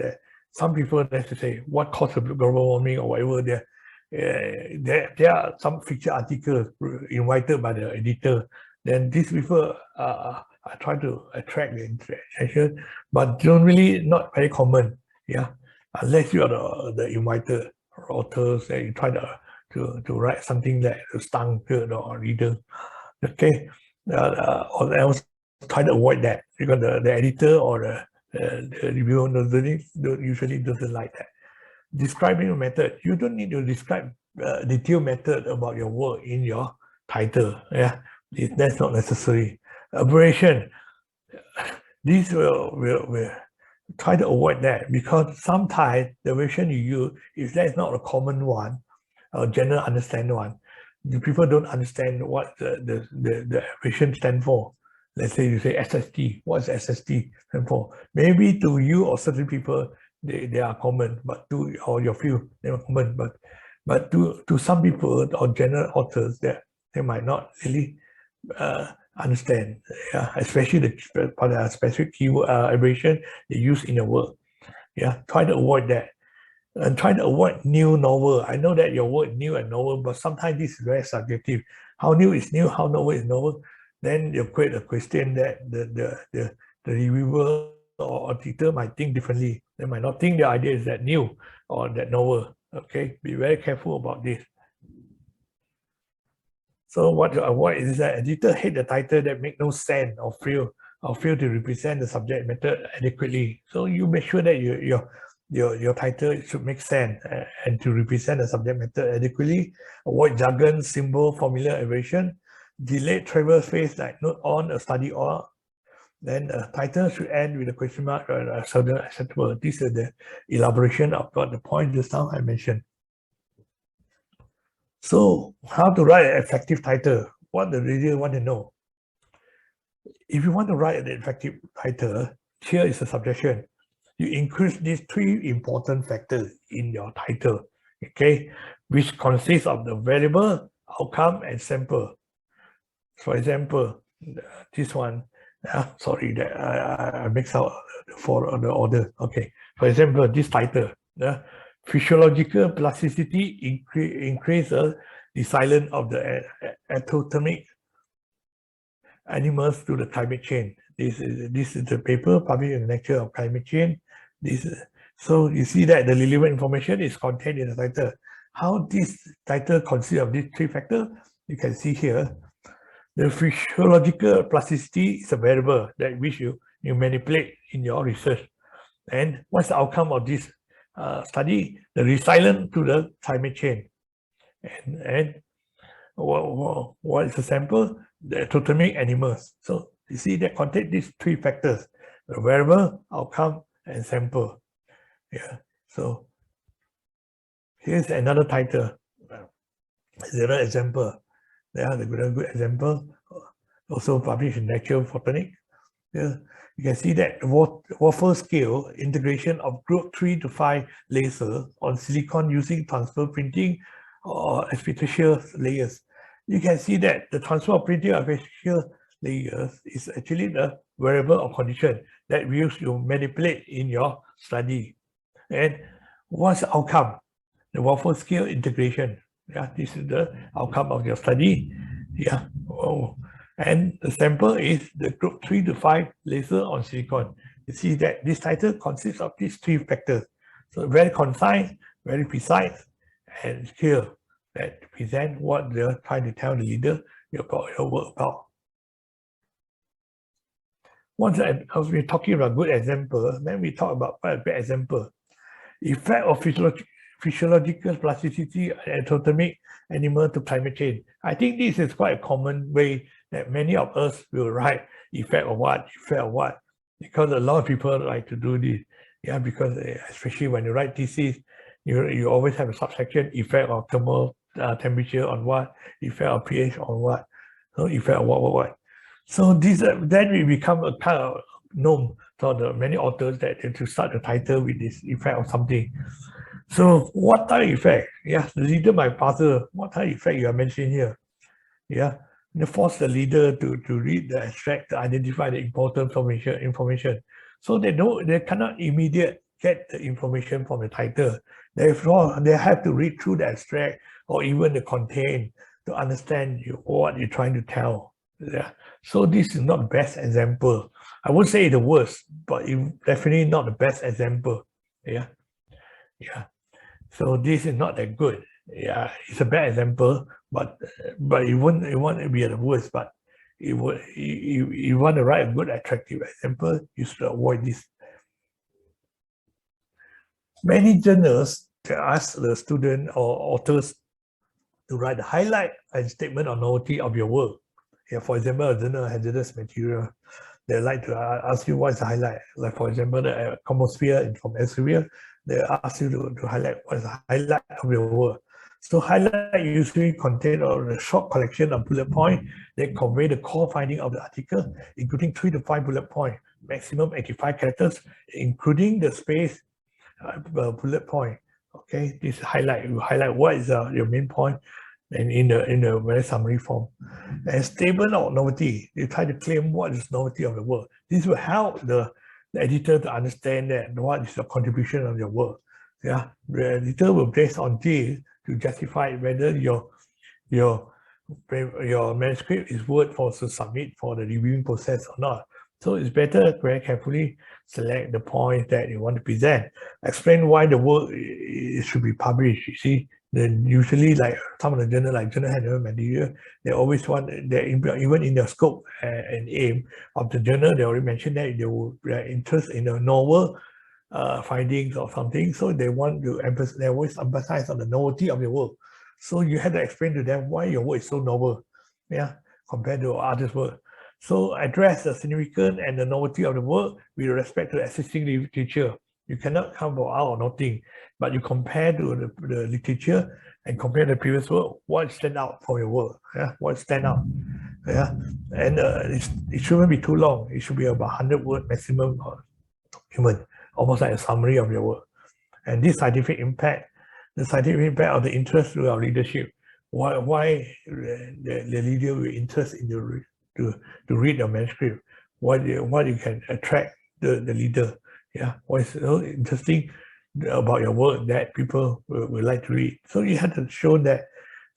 Speaker 4: Some people like to say what caused global warming or whatever. There are some fiction articles invited by the editor. Then these people are trying to attract the attention, but generally not very common. Yeah, unless you are the invited authors and you try to write something that stung the reader. Okay, or else try to avoid that because the editor or the reviewer usually doesn't like that. Describing a method, you don't need to describe detailed method about your work in your title. Yeah, that's not necessary. Abbreviation, this will try to avoid that because sometimes the abbreviation you use, if that is not a common one, a general understand one, the people don't understand what the abbreviation stand for. Let's say you say SST. What's SST stand for? Maybe to you or certain people they are common, but to or your field they are common. But to some people or general authors that they might not really understand. Yeah, especially the specific keyword abbreviation they use in your work. Yeah, try to avoid that. And try to avoid new novel. I know that your word new and novel, but sometimes this is very subjective. How new is new? How novel is novel? Then you create a question that the reviewer or editor might think differently. They might not think the idea is that new or that novel. Okay, be very careful about this. So what to avoid is that editor hate the title that make no sense or fail to represent the subject matter adequately. So you make sure that your title should make sense and to represent the subject matter adequately. Avoid jargon, symbol, formula, abbreviation. Delayed travel phase like note on, a study or. Then the title should end with a question mark or acceptable. This is the elaboration of what the point just now I mentioned. So how to write an effective title? What the reader want to know. If you want to write an effective title, here is a suggestion. You increase these three important factors in your title, okay, which consists of the variable, outcome, and sample. For example, this one, sorry, that I mixed out for the order. Okay, for example, this title, physiological plasticity increases the silence of the ectothermic animals to the climate change. This is the paper published in the lecture of climate change. So you see that the relevant information is contained in the title. How this title consists of these three factors, you can see here. The physiological plasticity is a variable that which you manipulate in your research. And what's the outcome of this study? The resilience to the climate change. And what is the sample? The ectothermic animals. So you see that contain these three factors: the variable, outcome, and sample. Yeah. So here's another title. Another example. There are the good example. Also published in Natural Botanic. Yeah. You can see that waffle scale integration of group 3 to 5 laser on silicon using transfer printing or artificial layers. You can see that the transfer of printing of artificial layers is actually the variable or condition that you manipulate in your study. And what's the outcome? The waffle scale integration. Yeah, this is the outcome of your study. Yeah. Oh. And the sample is the group 3 to 5 laser on silicon. You see that this title consists of these three factors. So very concise, very precise, and clear that present what they're trying to tell the reader about your work about. Once we're talking about good example, then we talk about a bad example. Effect of physiological plasticity and ectothermic animal to climate change. I think this is quite a common way that many of us will write effect of what, because a lot of people like to do this. Yeah, because especially when you write thesis, you always have a subsection effect of thermal temperature on what, effect of pH on what, so effect of what. So this then we become a kind of norm for the many authors that to start a title with this effect of something. So what type of effect? Yeah, the reader might puzzle what type of effect you are mentioning here. Yeah, you force the reader to read the abstract to identify the important information. So they cannot immediately get the information from the title. Therefore, they have to read through the abstract or even the content to understand what you're trying to tell. Yeah. So this is not the best example. I would say the worst, but definitely not the best example. Yeah. Yeah. So this is not that good. Yeah, it's a bad example, but it won't be the worst. But you want to write a good, attractive example, you should avoid this. Many journals ask the student or authors to write a highlight and statement or novelty of your work. Yeah, for example, a journal hazardous material. They like to ask you what is the highlight. Like for example, the atmosphere from Elsevier, they ask you to highlight what is the highlight of your work. So highlight usually contain a short collection of bullet points that convey the core finding of the article, including 3 to 5 bullet points, maximum 85 characters, including the space bullet point. Okay, this highlight, you highlight what is your main point, and in the very summary form. And statement of novelty, you try to claim what is novelty of the work. This will help the editor to understand that what is the contribution of your work. Yeah, the editor will based on this to justify whether your manuscript is worth for to submit for the reviewing process or not. So it's better very carefully select the points that you want to present. Explain why the work should be published. You see, then usually like some of the journal, like Journal Handle Material, they always want, even in the scope and aim of the journal, they already mentioned that they will be interested in the novel findings or something. So they want to emphasize, they always emphasize on the novelty of your work. So you have to explain to them why your work is so novel, yeah, compared to others' work. So address the significance and the novelty of the work with respect to the existing literature. You cannot come out or nothing, but you compare to the literature and compare the previous work, what stand out for your work, yeah, what stand out, yeah, and it shouldn't be too long. It should be about 100 word maximum document, almost like a summary of your work. And this scientific impact, the scientific impact of the interest to our leadership, why the leader will interest in to read your manuscript, what you can attract the leader, yeah, what is so interesting about your work that people will like to read. So you have to show that.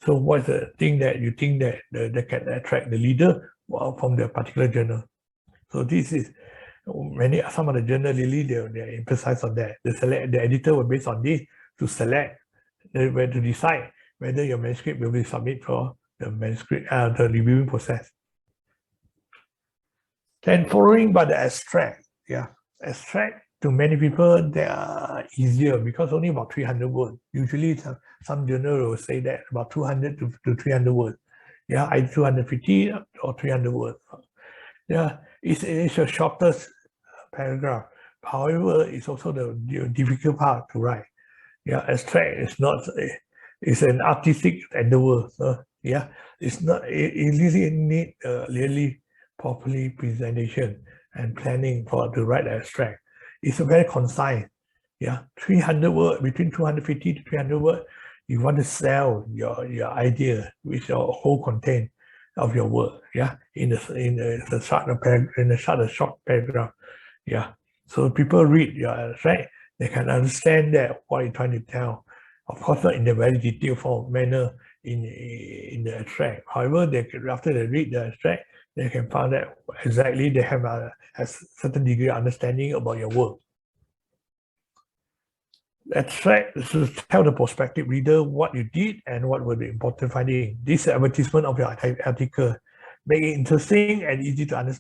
Speaker 4: So what's the thing that you think that can attract the leader from the particular journal? So this is some of the journal really they emphasize on that. The editor will based on this to select where to decide whether your manuscript will be submitted for the manuscript the reviewing process. Then following by the abstract, yeah, abstract to many people they are easier because only about 300 words. Usually some journal will say that about 200 to 300 words. Yeah, either 250 or 300 words. Yeah, it's the shortest paragraph. However, it's also the difficult part to write. Yeah, abstract is not, it's an artistic endeavor. So yeah, it's not, it really need really properly presentation and planning to write abstract. It's a very concise. Yeah, 300 words, between 250 to 300 words, you want to sell your idea with your whole content of your work, yeah, in a short paragraph, yeah. So people read your abstract, they can understand that what you're trying to tell. Of course, not in a very detailed form manner in the abstract. However, after they read the abstract, they can find out exactly they have a certain degree of understanding about your work. Abstract is to tell the prospective reader what you did and what were the important findings. This is advertisement of your article. Make it interesting and easy to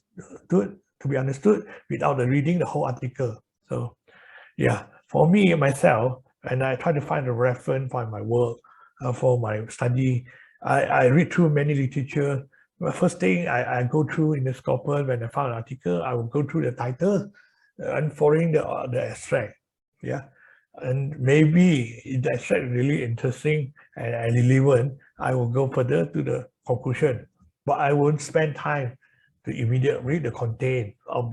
Speaker 4: be understood without reading the whole article. So yeah, for me, myself, and I try to find a reference for my work, for my study. I read through many literature. The first thing I go through in the scopus when I found an article, I will go through the title and following the abstract. Yeah. And maybe if the abstract is really interesting and relevant, I will go further to the conclusion. But I won't spend time to immediately read the content of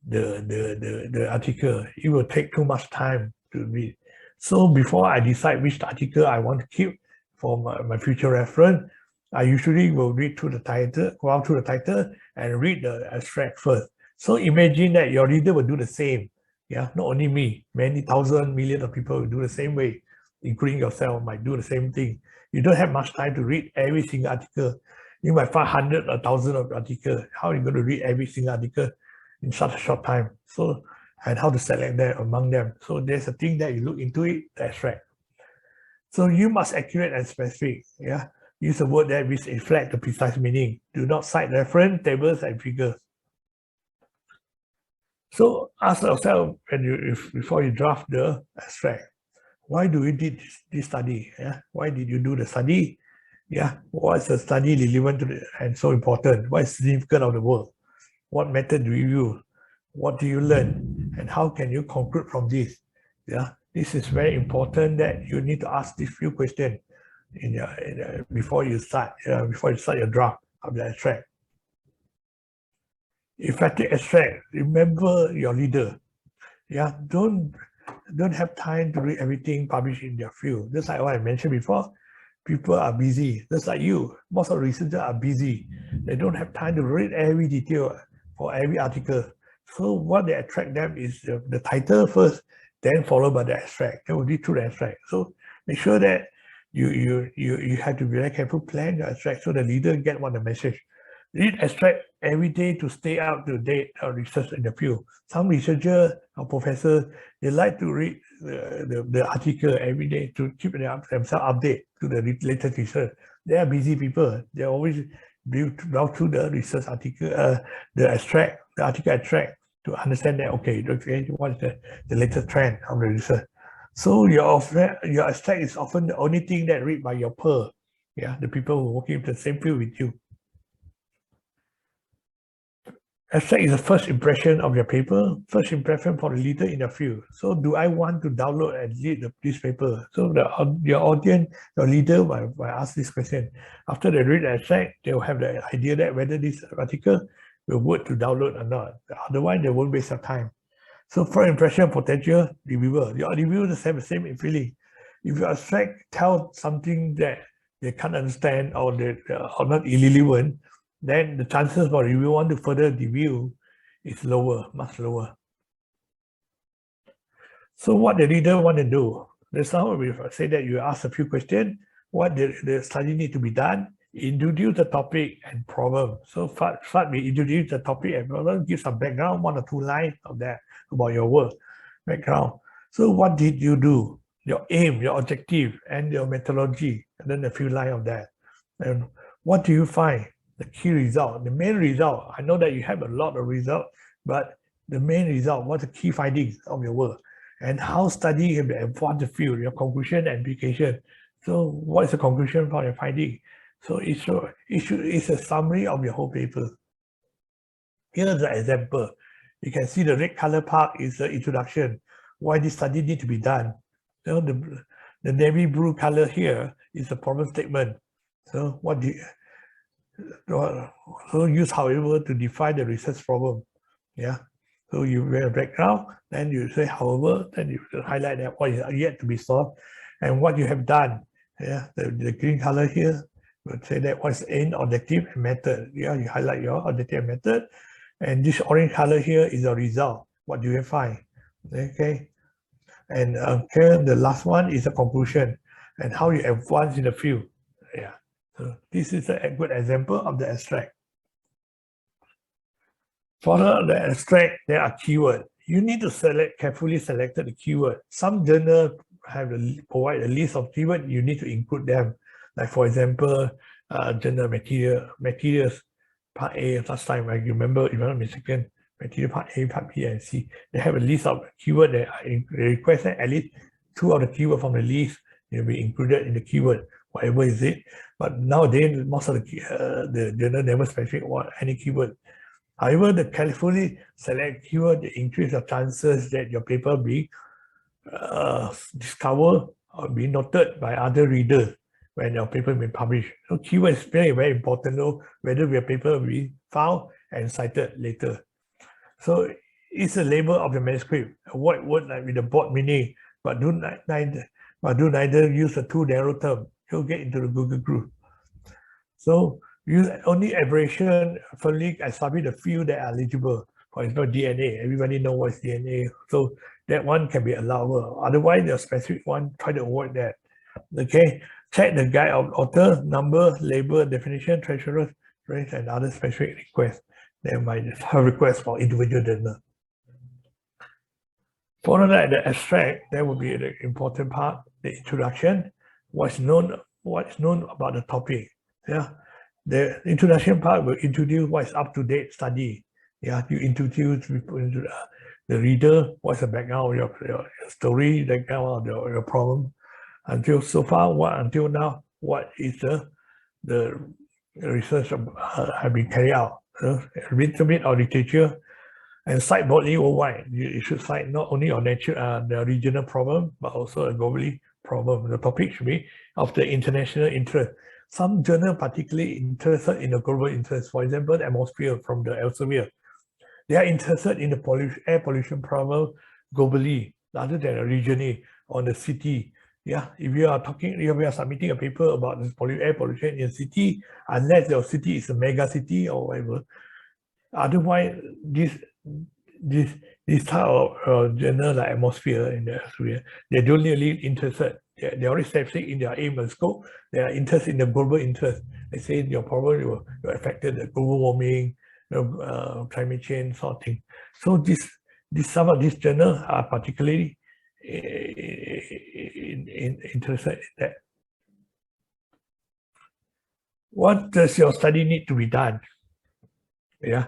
Speaker 4: the article. It will take too much time to read. So before I decide which article I want to keep for my future reference, I usually will read through the title, go out through the title and read the abstract first. So imagine that your reader will do the same. Yeah, not only me, many thousand, millions of people will do the same way, including yourself might do the same thing. You don't have much time to read every single article. You might find hundreds or thousands of articles. How are you going to read every single article in such a short time? So, and how to select that among them. So there's a thing that you look into it, the abstract. So you must accurate and specific. Yeah, use a word that which reflect the precise meaning. Do not cite reference, tables, and figures. So ask yourself before you draft the abstract, why do you did this study? Yeah, why did you do the study? Yeah, what is the study relevant to and so important? What is significant of the work? What method do you use? What do you learn? And how can you conclude from this? Yeah, this is very important that you need to ask these few questions before you start your draft of the abstract. Effective abstract, remember your leader. Yeah, don't have time to read everything published in their field. Just like what I mentioned before, people are busy. Just like you, most of the researchers are busy. They don't have time to read every detail for every article. So what they attract them is the title first, then followed by the abstract. They will read through the abstract. So make sure that you have to be very careful, plan your abstract so the leader get what the message. Read abstract every day to stay up to date or research in the field. Some researchers or professors, they like to read the article every day to keep themselves update to the latest research. They are busy people. They always browse through the research article, the article abstract to understand that, okay, what is the latest trend of the research. So your abstract is often the only thing that read by your peer, the people who are working in the same field with you. Abstract is the first impression of your paper, first impression for the leader in the field. So do I want to download and read this paper? So your audience, your leader will ask this question. After they read the abstract, they will have the idea that whether this article will work to download or not. Otherwise, they won't waste their time. So first impression, potential reviewer. Your reviewers have the same feeling. If your abstract tells something that they can't understand or they are not irrelevant, then the chances for reviewer want to further review is lower, much lower. So what the reader want to do? That's how we say that you ask a few questions. What the study need to be done? Introduce the topic and problem. So first we introduce the topic and problem, give some background, 1 or 2 lines of that about your work, background. So what did you do? Your aim, your objective, and your methodology, and then a few lines of that. And what do you find? The key result, the main result. I know that you have a lot of results, but the main result, what's the key findings of your work? And how study can advance the field, your conclusion and application. So what is the conclusion for your finding? So it's a summary of your whole paper. Here's the example. You can see the red color part is the introduction, why this study need to be done. So the navy blue color here is the problem statement. So what do you, so use however to define the research problem. So you have a background, then you say however, then you highlight that what is yet to be solved and what you have done. The green color here would say that what's aim, objective, and method. You highlight your objective and method. And this orange color here is the result. What do you find? Okay. And here the last one is the conclusion and how you advance in the field. So this is a good example of the abstract. For the abstract, there are keywords. You need to carefully select the keyword. Some journals provide a list of keywords. You need to include them. Like for example, journal materials, part A. Last time I remember, if I'm not mistaken, material part A, part B, and C. They have a list of keywords that they request that at least 2 of the keywords from the list will be included in the keyword, whatever is it. But nowadays, most of the journal never specify any keyword. However, the carefully select keyword increase the chances that your paper be discovered or be noted by other readers when your paper be published. So keyword is very, very important though, whether your paper will be found and cited later. So it's a label of the manuscript. Avoid word like with a broad meaning, but do neither use a too narrow term. You'll get into the Google group. So use only abbreviation, firmly establish the field that are eligible. For example, DNA. Everybody knows what's DNA. So that one can be allowable. Otherwise, the specific one, try to avoid that. Okay. Check the guide of author, number, label, definition, treasurer, range, and other specific requests. They might have requests for individual journal. Following that, the abstract, that will be the important part, the introduction, what's known about the topic. The introduction part will introduce what is up-to-date study. You introduce people into the reader, what's the background of your story, the background of your problem. Until now, what is the research have been carried out. A little bit of literature and cite broadly worldwide. You should cite not only on the regional problem, but also a globally problem. The topic should be of the international interest. Some journals particularly interested in the global interest. For example, the atmosphere from the Elsevier. They are interested in the air pollution problem globally, rather than regionally on the city. If you are submitting a paper about this air pollution in a city, unless your city is a mega city or whatever, otherwise this type of journal like atmosphere in the atmosphere, they don't really interested. They already specific in their aim and scope. They are interested in the global interest. They say your problem will affect the global warming, climate change sort of thing. So some of these journals are particularly interested in that. What does your study need to be done? Yeah,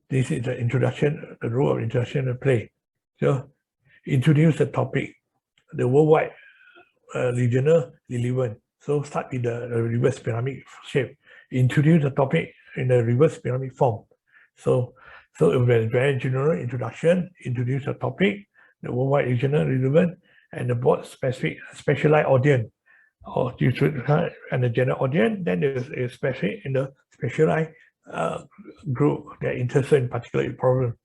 Speaker 4: this is the introduction, the role of introduction to play. So introduce the topic, the worldwide regional relevant. So start with the reverse pyramid shape. Introduce the topic in the reverse pyramid form. So it will be a very general introduction, introduce the topic, the worldwide regional relevant, and the broad specific specialized audience. Or you should and the general audience, then there's a specific in the specialized group that interested in particular problem.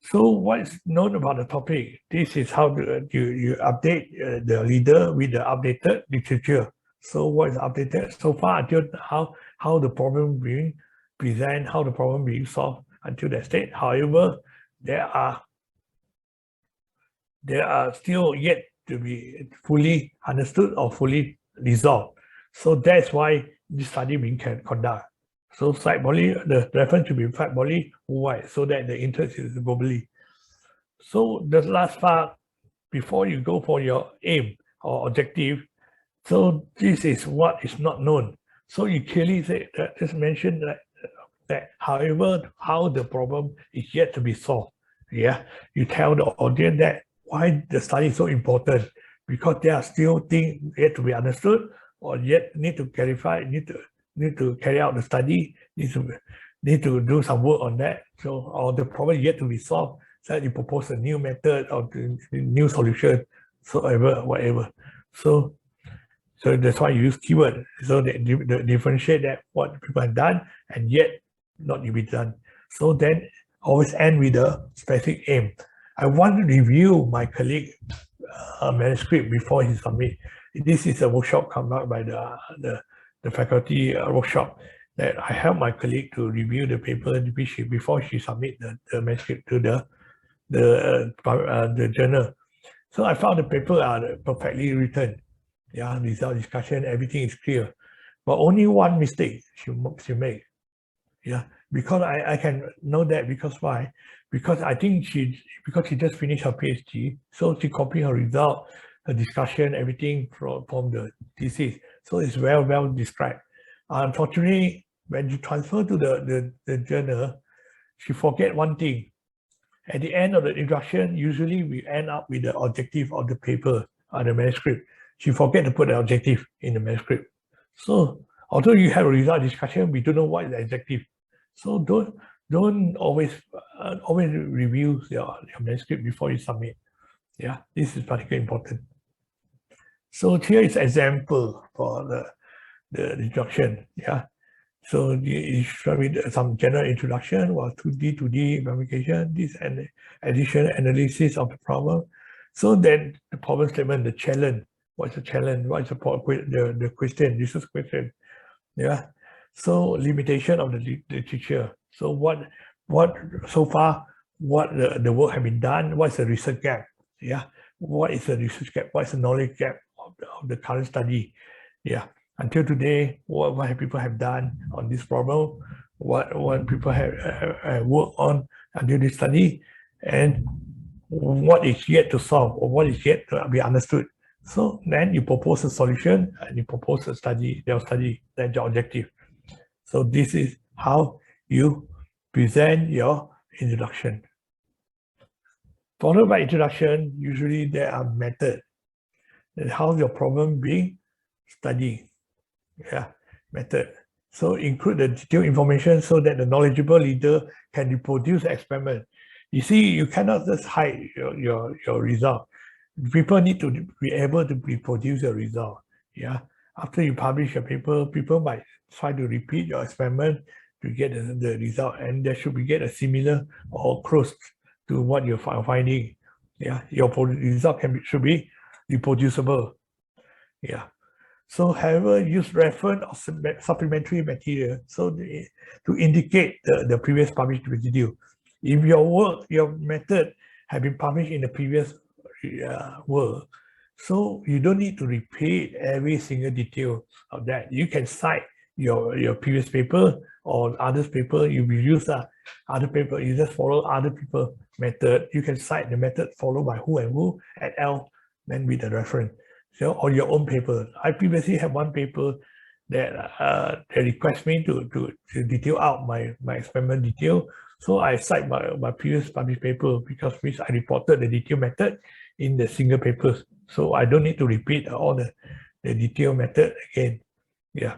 Speaker 4: So what is known about the topic? This is how you update the reader with the updated literature. So what is updated so far until how the problem being presented, how the problem being solved until that state. However, there are still yet to be fully understood or fully resolved. So that's why this study being conducted. So site body, the reference should be site body worldwide, so that the interest is globally. So the last part, before you go for your aim or objective, so this is what is not known. So you clearly say that just mention that however, how the problem is yet to be solved. Yeah, you tell the audience that why the study is so important, because there are still things yet to be understood or yet need to clarify, need to carry out the study, need to do some work on that. So or the problem yet to be solved, so you propose a new method or the new solution, so whatever. So that's why you use keyword, so that differentiate that what people have done and yet not to be done. So then always end with a specific aim. I want to review my colleague manuscript before he submit. This is a workshop come out by the faculty workshop that I help my colleague to review the paper before she submit the manuscript to the journal. So I found the paper are perfectly written. Yeah, result discussion, everything is clear. But only one mistake she made. Yeah, because I can know that because why? Because I think she just finished her PhD, so she copied her result, her discussion, everything from the thesis. So it's well described. Unfortunately, when you transfer to the journal, she forget one thing. At the end of the introduction, usually we end up with the objective of the paper or the manuscript. She forget to put the objective in the manuscript. So although you have a result discussion, we don't know what is the objective. So don't always review your manuscript before you submit. Yeah, this is particularly important. So here is example for the introduction. Yeah, so you start with some general introduction, or 2D to D verification, this and additional analysis of the problem. So then the problem statement, the challenge. What's the challenge? What's the question? This is question. Yeah. So limitation of the literature. So what so far what the work have been done? What's the research gap? Yeah. What is the research gap? What's the knowledge gap of the current study? Yeah. Until today, what have people have done on this problem? What people have worked on until this study, and what is yet to solve or what is yet to be understood. So then you propose a solution and you propose a study, that's your objective. So this is how you present your introduction. Followed by introduction, usually there are methods. And how your problem being studied. Yeah, method. So include the detailed information so that the knowledgeable leader can reproduce the experiment. You see, you cannot just hide your result. People need to be able to reproduce the result. Yeah. After you publish a paper, people might try to repeat your experiment to get the result, and they should get a similar or close to what you're finding. Yeah. Your result should be reproducible. Yeah. So however, use reference or supplementary material so to indicate the previous published residue. If your work, your method have been published in the previous work, so you don't need to repeat every single detail of that. You can cite your previous paper or others paper, you will use other paper, you just follow other people method. You can cite the method followed by who and who at L, then with the reference. So on your own paper. I previously had one paper that they request me to detail out my experiment detail. So I cite my previous published paper because which I reported the detail method in the single papers. So I don't need to repeat all the detail method again. Yeah.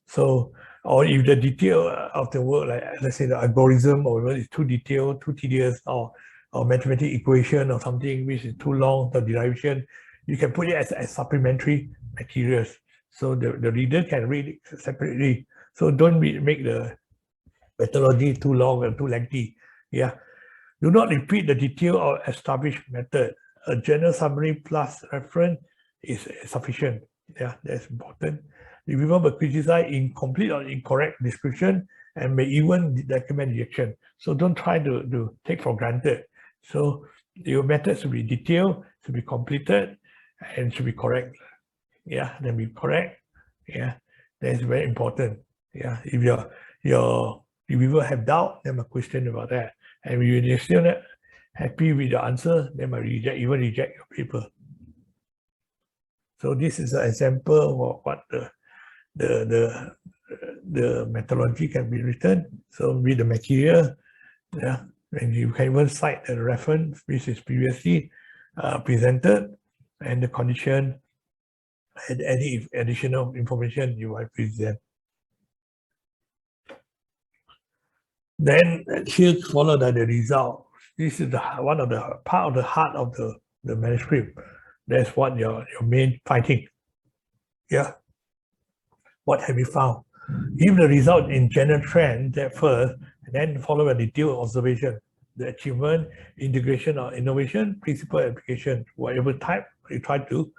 Speaker 4: So, or if the detail of the work, like let's say the algorithm or whether it's too detailed, too tedious, or mathematical equation or something which is too long, the derivation, you can put it as supplementary materials. So the reader can read it separately. So don't make the methodology too long and too lengthy. Yeah. Do not repeat the detail or established method. A general summary plus reference is sufficient. Yeah, that's important. The reviewer will criticize incomplete or incorrect description and may even recommend rejection. So don't try to take for granted. So your method should be detailed, should be completed, and should be correct. Yeah, then be correct. Yeah, that's very important. Yeah, if your reviewer have doubt, then a question about that. And if you're still not happy with the answer, then might even reject your paper. So this is an example of what the methodology can be written. So with the material, yeah, and you can even cite the reference which is previously presented and the condition and any additional information you might present. Then here followed by the result. This is one of the part of the heart of the manuscript. That's what your main finding. Yeah. What have you found? Give the result in general trend at first, and then follow a detailed observation. The achievement, integration or innovation, principal application, whatever type you try to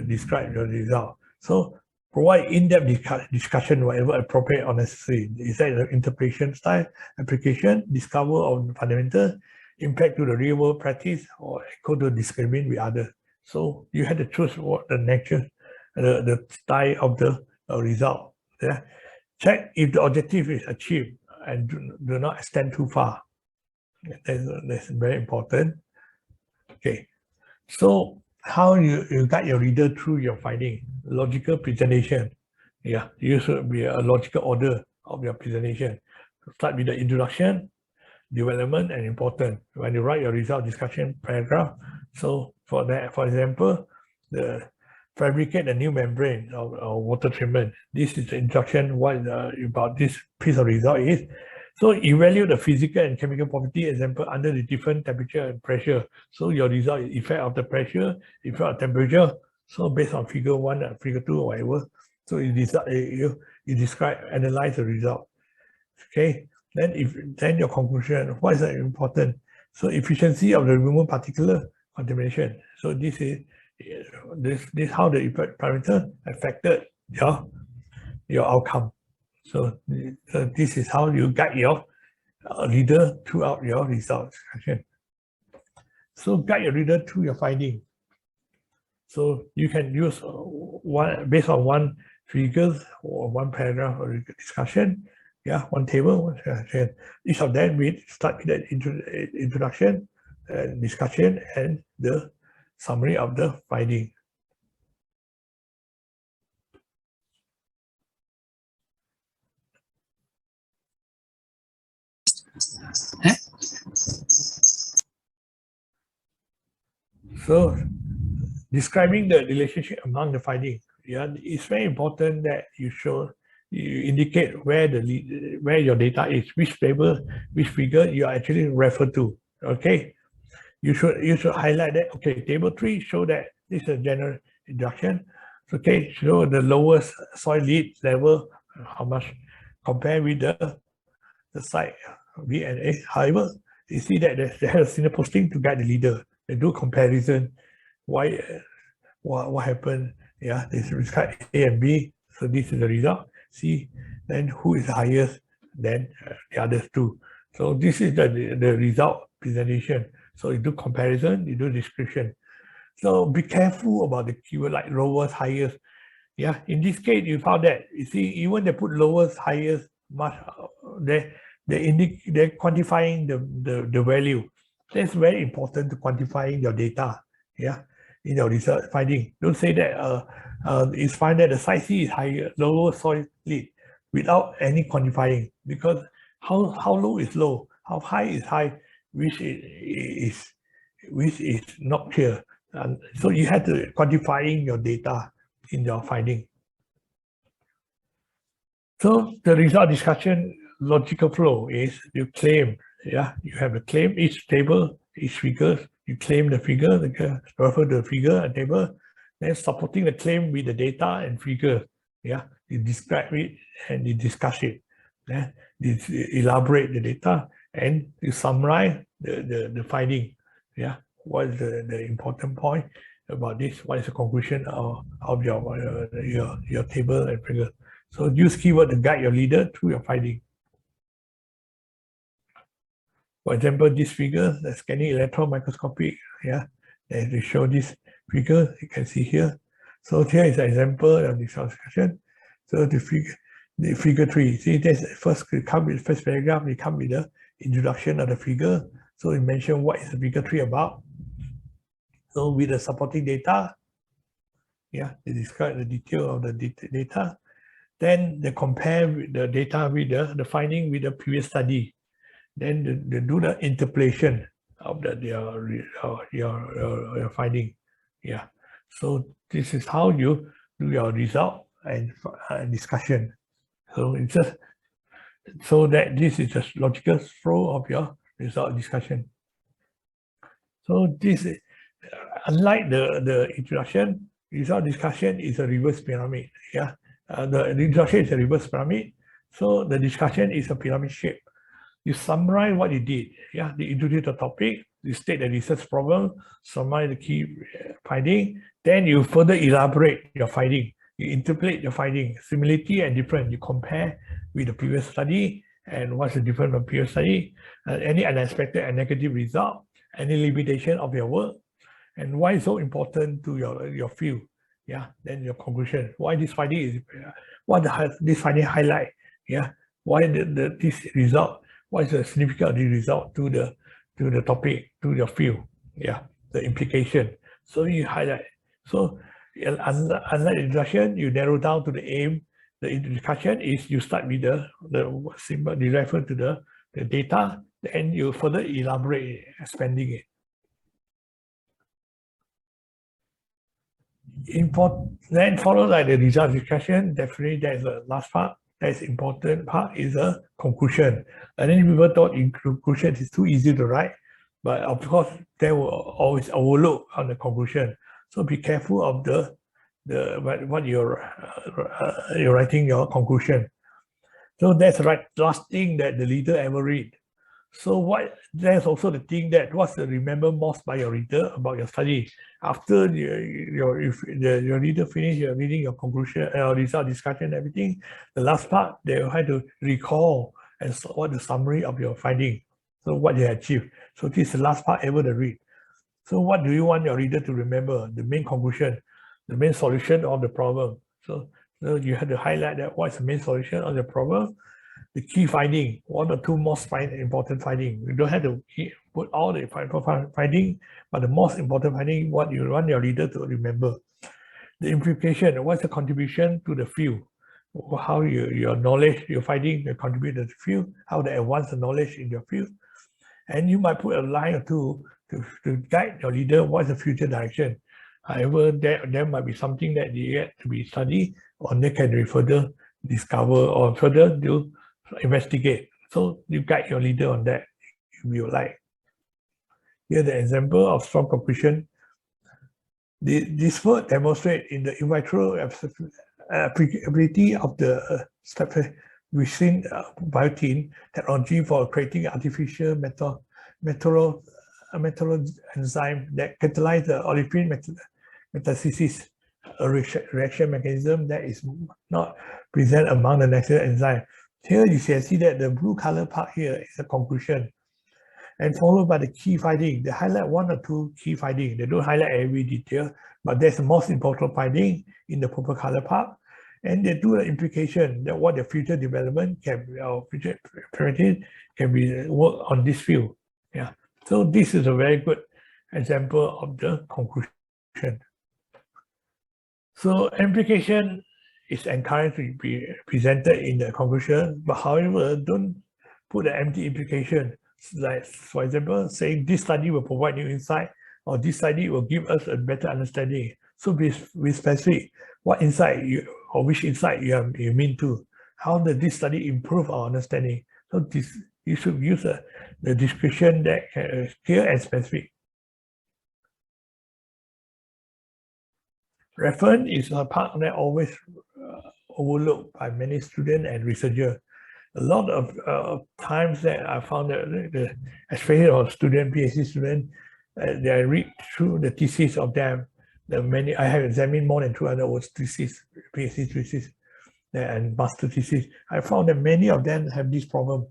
Speaker 4: describe your result. So provide in-depth discussion, whatever appropriate or necessary. Is that the interpretation style, application, discover of fundamental, impact to the real world practice, or echo to discriminate with others. So you had to choose what the nature, the style of the result. Yeah. Check if the objective is achieved and do not extend too far. That's very important. Okay. So how you guide your reader through your finding? Logical presentation. Yeah, you should be a logical order of your presentation. Start with the introduction, development, and important. When you write your result discussion paragraph, so for that, for example, the fabricate a new membrane or water treatment. This is the introduction, what about this piece of result is. So evaluate the physical and chemical property, example, under the different temperature and pressure. So your result is effect of the pressure, effect of temperature. So based on figure 1 and figure 2 or whatever. So you describe, analyze the result. Okay. Then your conclusion, what is important? So efficiency of the removal particular contamination. So this is how the effect parameter affected your outcome. So this is how you guide your reader throughout your result discussion. So guide your reader through your finding. So you can use based on one figures or one paragraph or discussion. Yeah, one table, one discussion. Each of them we start with the introduction, discussion, and the summary of the finding. So, describing the relationship among the findings, yeah, it's very important that you indicate where your data is, which table, which figure you are actually refer to. Okay, you should highlight that. Okay, table 3 show that this is a general introduction. Okay, show the lowest soil lead level, how much compared with the site B and A. However, you see that they have a senior posting to guide the leader. They do comparison. Why? What happened? Yeah, they describe A and B. So this is the result. See, then who is the highest? Then the others two. So this is the result presentation. So you do comparison, you do description. So be careful about the keyword like lowest, highest. Yeah, in this case, you found that, you see, even they put lowest, highest, they're quantifying the value. That's very important to quantifying your data, yeah, in your research finding. Don't say that it's fine that the site C is higher, lower soil lead without any quantifying, because how low is low, how high is high, which is not clear. And so you have to quantifying your data in your finding. So the result discussion logical flow is you claim, yeah, you have a claim, each table, each figure, you claim the figure, refer to the figure and table, then supporting the claim with the data and figure, yeah, you describe it and you discuss it, yeah, you elaborate the data and you summarize the finding, yeah, what is the important point about this, what is the conclusion of your table and figure. So use keyword to guide your leader through your finding. For example, this figure, the scanning electron microscopic, yeah, and we show this figure, you can see here. So here is an example of this discussion. So the figure 3, see there's first come with first paragraph, we come with the introduction of the figure. So we mention what is the figure 3 about. So with the supporting data, yeah, they describe the detail of the data. Then they compare the data with the finding with the previous study. Then they do the interpolation of your finding. Yeah. So this is how you do your result and discussion. So it's just so that this is a logical flow of your result discussion. So this is unlike the introduction, result discussion is a reverse pyramid. Yeah. The introduction is a reverse pyramid, so the discussion is a pyramid shape. You summarize what you did, yeah, you introduce the topic, you state the research problem, summarize the key finding, then you further elaborate your finding, you interpolate your finding, similarity and difference, you compare with the previous study and what's the difference from previous study, any unexpected and negative result, any limitation of your work, and why it's so important to your field. Yeah, then your conclusion. Why this finding is what this finding highlight? Yeah, why this result? What is the significance of the result to the topic, to your field? Yeah, the implication. So you highlight. So unlike introduction, you narrow down to the aim. The discussion is you start with the symbol, you refer to the data, then you further elaborate, expanding it. Then followed by the result discussion, definitely there's a last part, that's important part is a conclusion. And then people thought in conclusion is too easy to write, but of course they will always overlook on the conclusion. So be careful of what you're writing your conclusion. So that's the last thing that the leader ever read. So there's also the thing that what's the remember most by your reader about your study. After your reader finish your reading your conclusion, result discussion, everything, the last part they will have to recall and what the summary of your finding. So what you achieved. So this is the last part ever to read. So what do you want your reader to remember? The main conclusion, the main solution of the problem. So you have to highlight that what's the main solution of the problem. The key finding, one or two most important finding. You don't have to put all the finding, but the most important finding, what you want your reader to remember. The implication, what's the contribution to the field? How your knowledge, your finding, you contribute to the field, how they advance the knowledge in your field. And you might put a line or two to guide your leader, what's the future direction. However, there might be something that yet to be studied, or they can further discover or further do investigate. So you guide your leader on that if you like. Here's the example of strong conclusion. This work demonstrates in the in vitro applicability of the within biotin technology for creating artificial metal enzyme that catalyze the olefin metathesis, a reaction mechanism that is not present among the natural enzyme. Here you can see that the blue color part here is a conclusion, and followed by the key finding. They highlight one or two key findings. They don't highlight every detail, but that's the most important finding in the purple color part. and they do the implication that what the future development can be, or future imperative can be work on this field. Yeah. So this is a very good example of the conclusion. So implication is encouraged to be presented in the conclusion, but however, don't put an empty implication. Like, for example, saying this study will provide new insight, or this study will give us a better understanding. So be specific what insight or which insight you mean to. How does this study improve our understanding? So this, you should use the description that is clear and specific. Reference is a part that always overlooked by many students and researchers. A lot of times that I found that, especially of student, PhD student, they read through the thesis of them. I have examined more than 200 thesis, PhD thesis, and master thesis. I found that many of them have this problem.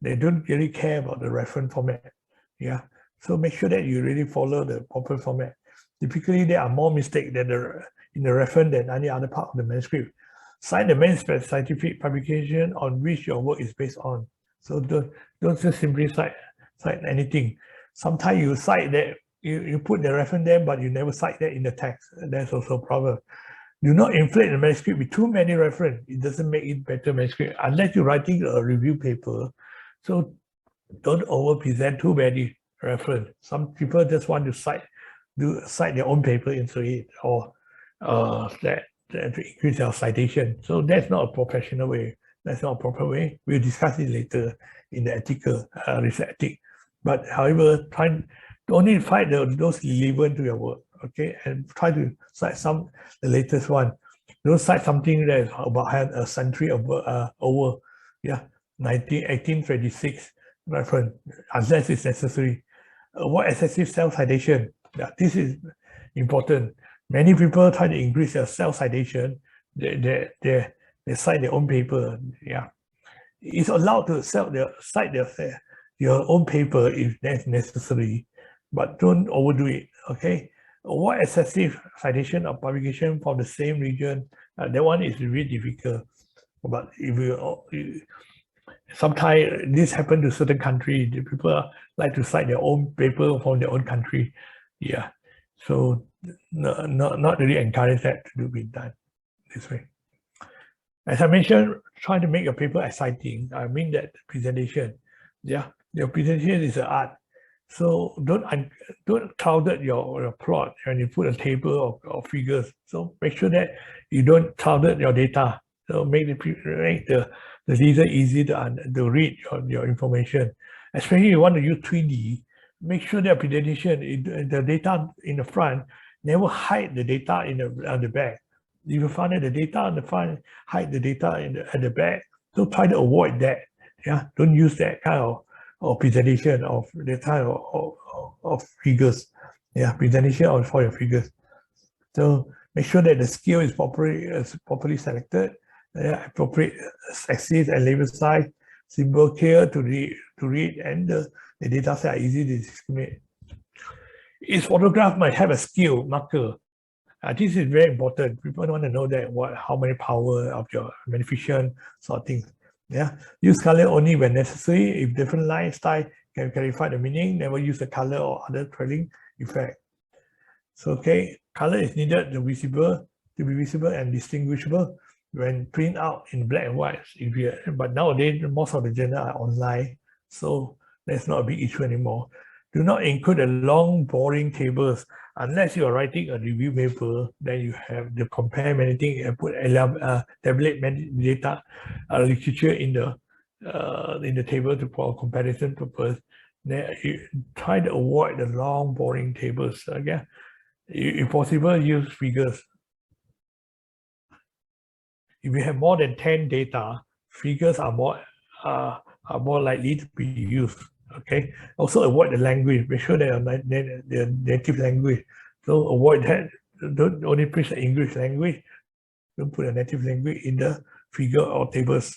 Speaker 4: They don't really care about the reference format. Yeah, so make sure that you really follow the proper format. Typically, there are more mistakes in the reference than any other part of the manuscript. Cite the main scientific publication on which your work is based on. So don't just simply cite anything. Sometimes you cite that, you put the reference there, but you never cite that in the text. That's also a problem. Do not inflate the manuscript with too many references. It doesn't make it better manuscript unless you're writing a review paper. So don't over-present too many references. Some people just want to cite their own paper into it, or to increase their citation. So that's not a professional way. That's not a proper way. We'll discuss it later in the ethical research ethic. But however, try to only find those relevant to your work, okay? And try to cite the latest one. Don't cite something that is about a century over, yeah, 1826 reference, unless it's necessary. Avoid excessive self-citation. Yeah, this is important. Many people try to increase their self-citation. They cite their own paper. Yeah, it's allowed to cite your own paper if that's necessary, but don't overdo it. Okay, avoid excessive citation or publication from the same region. That one is really difficult. But if you sometimes this happens to certain countries, the people like to cite their own paper from their own country. Yeah, so not really encourage that to be done this way. As I mentioned, try to make your paper exciting. I mean that presentation. Yeah, your presentation is an art. So don't crowd your plot when you put a table of figures. So make sure that you don't crowd your data. So make the reader easy to read your information. Especially if you want to use 3D, make sure that presentation, the data in the front, never hide the data on the back. If you find that the data on the front hide the data at the back, so try to avoid that. Yeah, don't use that kind of presentation of the kind of figures. Yeah, presentation for your figures. So make sure that the scale is properly selected, appropriate axis and label size, symbol clear to read, and the data set are easy to discriminate. Each photograph might have a scale marker. This is very important. People want to know that how many power of your magnification sort of things. Yeah, use color only when necessary. If different line style can clarify the meaning, never use the color or other trailing effect. So okay, color is needed to be visible and distinguishable when print out in black and white. But nowadays most of the journals are online, so that's not a big issue anymore. Do not include the long, boring tables unless you are writing a review paper. Then you have to compare many things and put tabulate many data, literature in the table for comparison purpose. Then you try to avoid the long, boring tables. Okay, if possible, use figures. If you have more than 10 data, figures are more likely to be used. Okay. Also avoid the language. Make sure they are their native language. So avoid that. Don't only preach the English language. Don't put a native language in the figure or tables.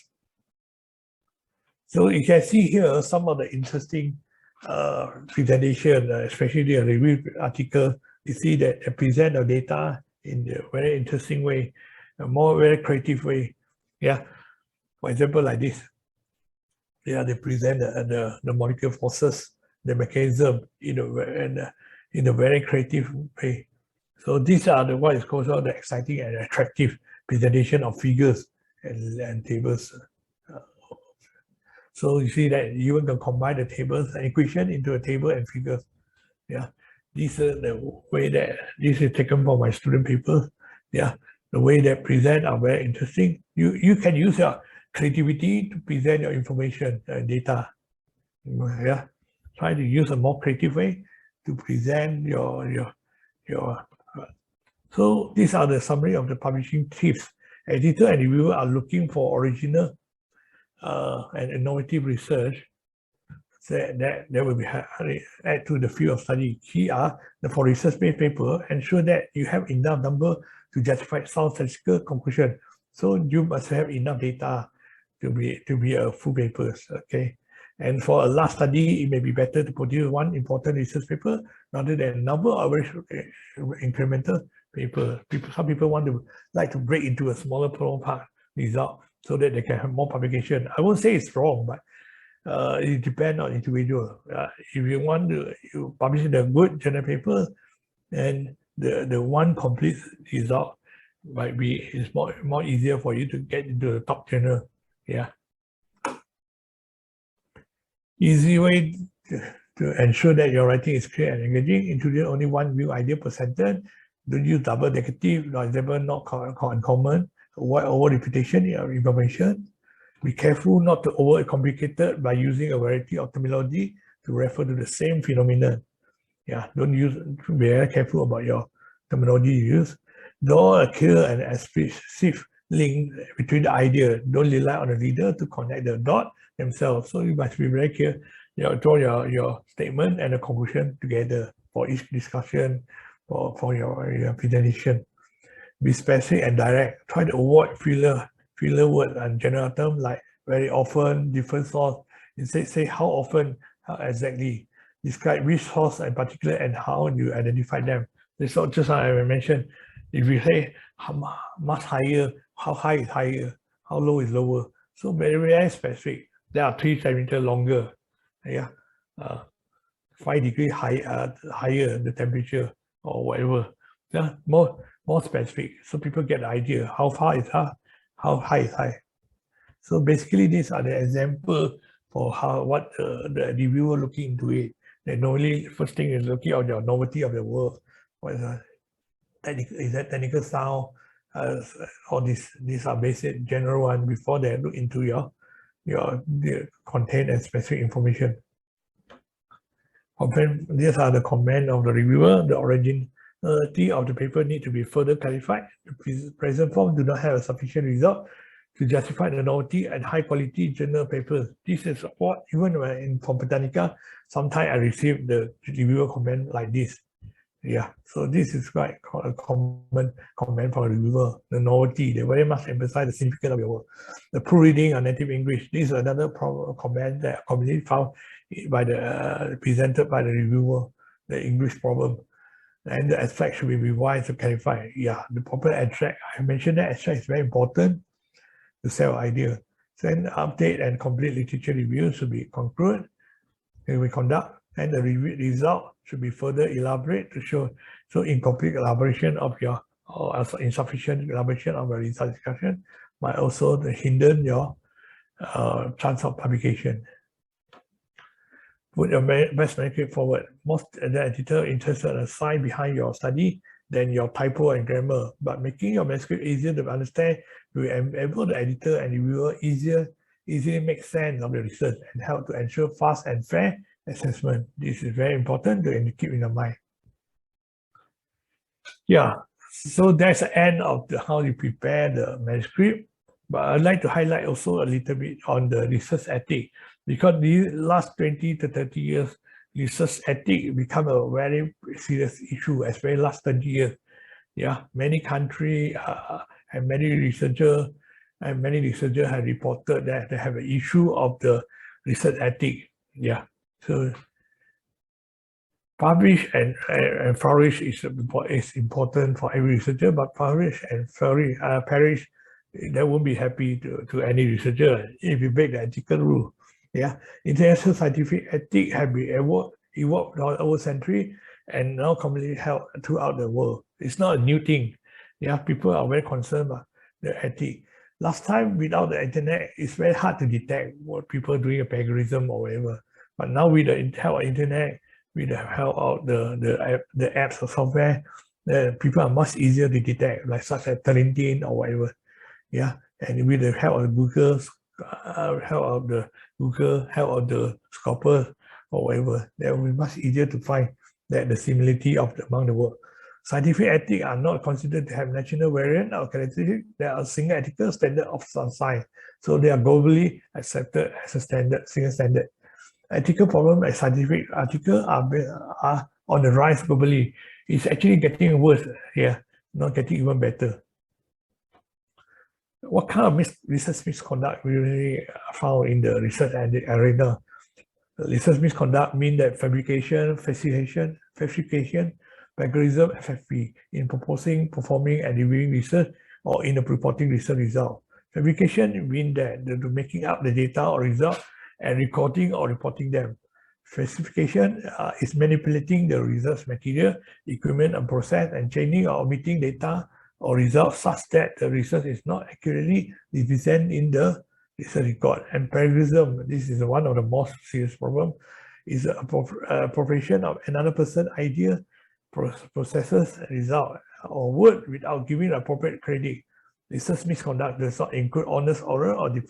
Speaker 4: So you can see here some of the interesting presentation, especially the review article. You see that they present the data in a very interesting way. a more very creative way. Yeah, for example, like this. Yeah, they present the molecular forces, the mechanism in a very creative way. So these are what is called the exciting and attractive presentation of figures and tables. So you see that you can combine the tables and equation into a table and figures. Yeah, this is the way that this is taken from my student papers. Yeah, the way they present are very interesting. You can use your creativity to present your information and data. Yeah, try to use a more creative way to present your. So these are the summary of the publishing tips. Editor and reviewer are looking for original and innovative research that will be add to the field of study. Key are for research-based paper, ensure that you have enough number to justify sound statistical conclusion. So you must have enough data to be a full papers. Okay. And for a large study, it may be better to produce one important research paper rather than a number of incremental paper. Some people like to break into a smaller part result so that they can have more publication. I won't say it's wrong, but it depends on individual. If you want to publish a good journal paper, and the one complete result might be is more easier for you to get into the top journal. Yeah. Easy way to ensure that your writing is clear and engaging. Introduce only one view idea per sentence. Don't use double negative, for example, not uncommon. Avoid over repetition of information. Be careful not to overcomplicate it by using a variety of terminology to refer to the same phenomenon. Yeah, be very careful about your terminology you use. Draw a clear and explicit link between the idea. Don't rely on the reader to connect the dot themselves. So you must be very clear. Draw your statement and the conclusion together for each discussion for your presentation. Be specific and direct. Try to avoid filler word and general term like very often, different source. Instead, say how often, how exactly. Describe which source in particular and how you identify them. This is just like I mentioned. If you say much higher, how high is higher, how low is lower. So very specific. There are 3 centimeters longer. Yeah, 5 degrees higher the temperature or whatever. Yeah, more specific, so people get the idea how far is how high is high. So basically, these are the example for what the reviewer looking into it. They normally first thing is looking at the novelty of the work. What is that technical sound? All these are basic general one before they look into the content and specific information. These are the comment of the reviewer. The originality of the paper need to be further clarified. The present form do not have a sufficient result to justify the novelty and high quality journal papers. This is what, even when from Botanica, sometimes I receive the reviewer comment like this. Yeah, so this is quite a common comment from a reviewer. The novelty, they very much emphasize the significance of your work. The proofreading and native English, this is another comment that commonly found by presented by the reviewer, the English problem. And the abstract should be revised to clarify. Yeah, the proper abstract, I mentioned that abstract is very important to sell idea. Then update and complete literature review should be concurrent and we conduct, and the result should be further elaborate to show. So incomplete elaboration of your or also insufficient elaboration of your result discussion might also hinder your chance of publication. Put your best manuscript forward. Most the editor interested in a sign behind your study than your typo and grammar, but making your manuscript easier to understand will enable the editor and reviewer easily make sense of the research and help to ensure fast and fair assessment. This is very important to keep in your mind. Yeah, so that's the end of how you prepare the manuscript. But I'd like to highlight also a little bit on the research ethic, because the last 20 to 30 years, research ethic become a very serious issue, especially last 30 years. Yeah, many countries and many researchers have reported that they have an issue of the research ethic. Yeah, so Publish and flourish is important for every researcher, but publish and perish, they won't be happy to any researcher if you break the ethical rule. Yeah, international scientific ethics have been evolved over centuries and now commonly held throughout the world. It's not a new thing. Yeah, people are very concerned about the ethics. Last time, without the internet, it's very hard to detect what people are doing a plagiarism or whatever. But now with the help of internet, with the help of the apps or software, the people are much easier to detect, like such as Talentin or whatever. Yeah, and with the help of Google, help of the scopers or whatever, that will be much easier to find that the similarity among the work. Scientific ethics are not considered to have national variant or characteristic. They are single ethical standard of science, so they are globally accepted as a standard, single standard. Ethical problems as scientific articles are on the rise globally. It's actually getting worse here, not getting even better. What kind of research misconduct we really found in the research arena? Research misconduct mean that fabrication, falsification, plagiarism, FFP, in proposing, performing, and reviewing research, or in reporting research result. Fabrication means that the making up the data or result and recording or reporting them. Falsification is manipulating the research material, equipment, and process, and changing or omitting data or results such that the research is not accurately represented in the research record. And plagiarism, this is one of the most serious problems, is a appropriation of another person's idea, processes, result, or word without giving appropriate credit. Research misconduct does not include honest oral or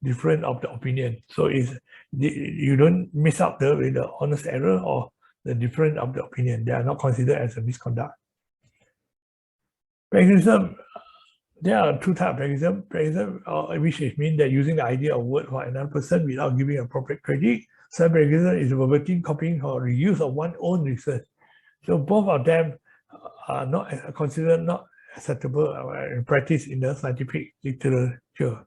Speaker 4: different of the opinion. So you don't mix up with the honest error or the different of the opinion. They are not considered as a misconduct. Plagiarism, there are two types of plagiarism. Plagiarism, which means that using the idea or word for another person without giving appropriate credit. Some plagiarism is verbatim copying or reuse of one's own research. So both of them are not considered not acceptable in practice in the scientific literature.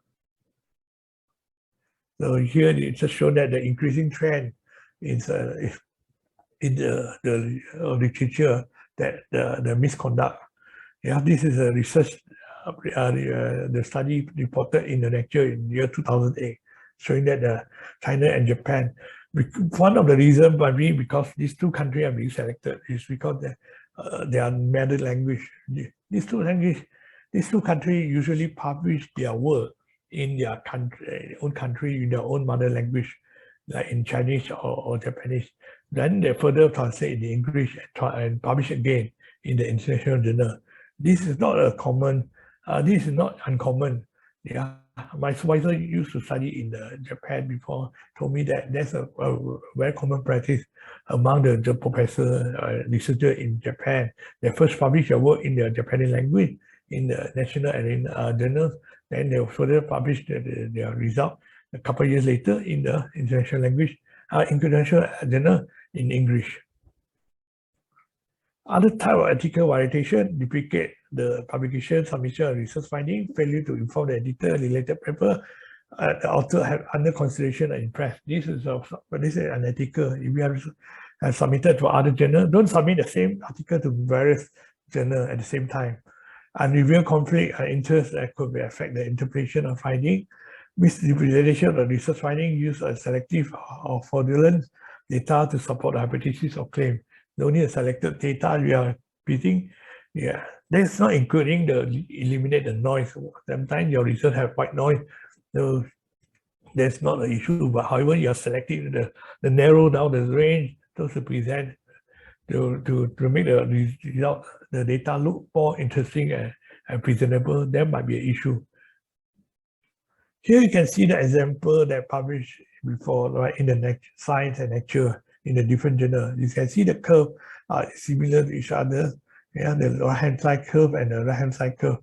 Speaker 4: So here it just shows that the increasing trend is in the literature that the misconduct. Yeah, this is a research, the study reported in the lecture in year 2008, showing that China and Japan, one of the reasons probably because these two countries are being selected is because their mother language. These two countries usually publish their work in their own country, in their own mother language, like in Chinese or Japanese. Then they further translate in English and publish again in the international journal. This is not this is not uncommon. Yeah, my supervisor used to study in Japan before, told me that there's a very common practice among the professor researcher in Japan. They first publish their work in the Japanese language in the national journals, then they will further publish their result a couple of years later in the international language, international journal in English. Other type of ethical violation duplicate the publication, submission, and research finding, failure to inform the editor, related paper, the author have under consideration and in press. This is unethical. If you have submitted to other journals, don't submit the same article to various journals at the same time. Unrevealed conflict and interest that could affect the interpretation of finding. Misrepresentation of the research finding, use of selective or fraudulent data to support the hypothesis or claim. Only the selected data we are repeating. Yeah, that's not including eliminate the noise. Sometimes your research have white noise, so that's not an issue. But however, you are selecting the narrow down the range to present to make the result, the data look more interesting and presentable. That might be an issue. Here you can see the example that published before, right, in the Science and Nature in the different journal. You can see the curve are similar to each other. Yeah, the right-hand side curve and the right-hand side curve.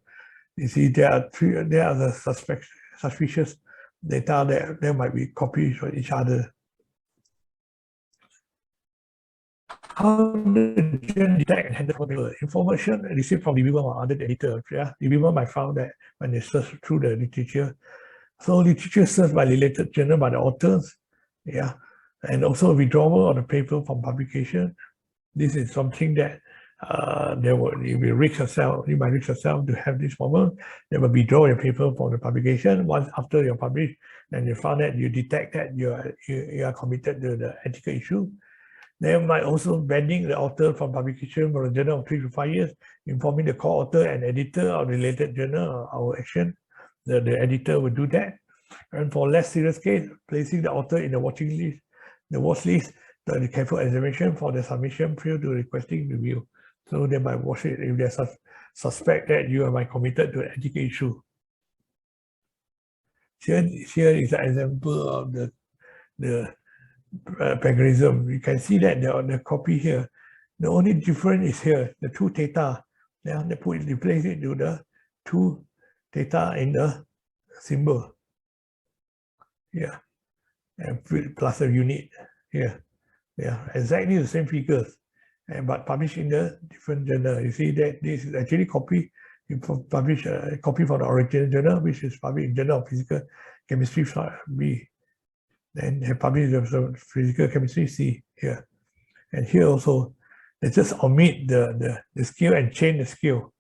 Speaker 4: You see there are the suspicious data that there might be copies from each other. How the journal detect and handle information received from reviewer or other editor? Yeah, reviewer might find that when they search through the literature. So literature searched by related journal by the authors. Yeah. And also withdrawal of the paper from publication. This is something that you might risk yourself to have this problem. They will withdraw your paper from the publication. Once after you're published, and you found that you detect that you are committed to the ethical issue. They might also banning the author from publication for a journal of 3 to 5 years, informing the co-author and editor of related journal our action. The editor will do that. And for less serious case, placing the author in the watch list, the careful examination for the submission prior to requesting review. So they might watch it if they suspect that you are committed to an ethical issue. Here is an example of the plagiarism. You can see that the copy here. The only difference is here, the 2 theta. Yeah, they replace it to the 2 theta in the symbol. Yeah, and plus a unit here. Yeah, exactly the same figures, but published in the different journal. You see that this is actually copy. You publish a copy from the original journal, which is published in Journal of Physical Chemistry B. Then have published the Physical Chemistry C here. And here also, they just omit the scale and change the scale.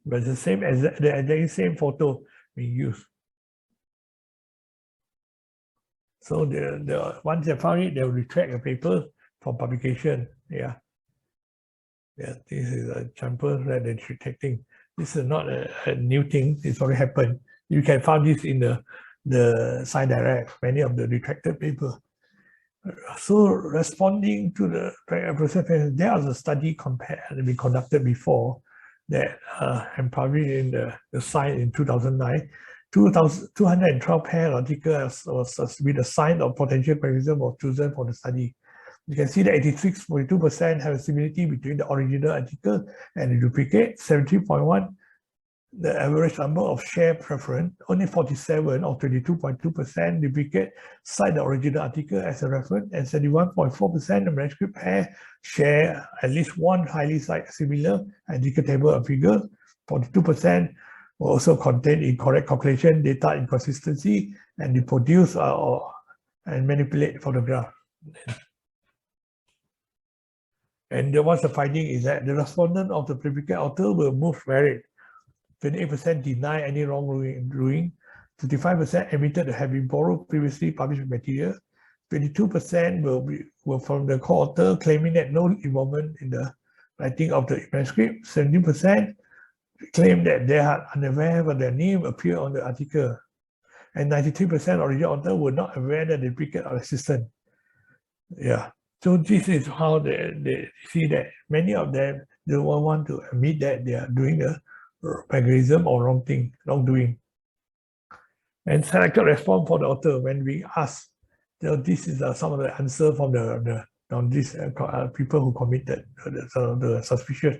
Speaker 4: But it's the same as the exact same photo being used. So once they found it, they'll retract the paper from publication. Yeah. Yeah, this is a example that they're detecting. This is not a new thing. It's already happened. You can find this in the Science Direct, many of the retracted papers. So responding to the process, there was a study we conducted before that and published in the Science in 2009. 212 pair articles was with a sign of potential plagiarism was chosen for the study. You can see that 86.2% have a similarity between the original article and the duplicate, 70.1%. The average number of share preference, only 47 or 22.2% duplicate cite the original article as a reference, and 71.4% the manuscript pair share at least one highly similar article table of figures. 42% will also contain incorrect calculation, data inconsistency, and reproduce and manipulate photograph. And what's the finding is that the respondent of the predicate author will move varied. 28% deny any wrongdoing, 55% admitted to have been borrowed previously published material, 22% were from the co-author claiming that no involvement in the writing of the manuscript, 17% claim that they are unaware that their name appeared on the article, and 93% original author were not aware that the duplicate are existent. Yeah, so this is how they see that many of them don't want to admit that they are doing the plagiarism or wrongdoing. And selected response for the author when we ask. So this is some of the answer from these people who committed the suspicious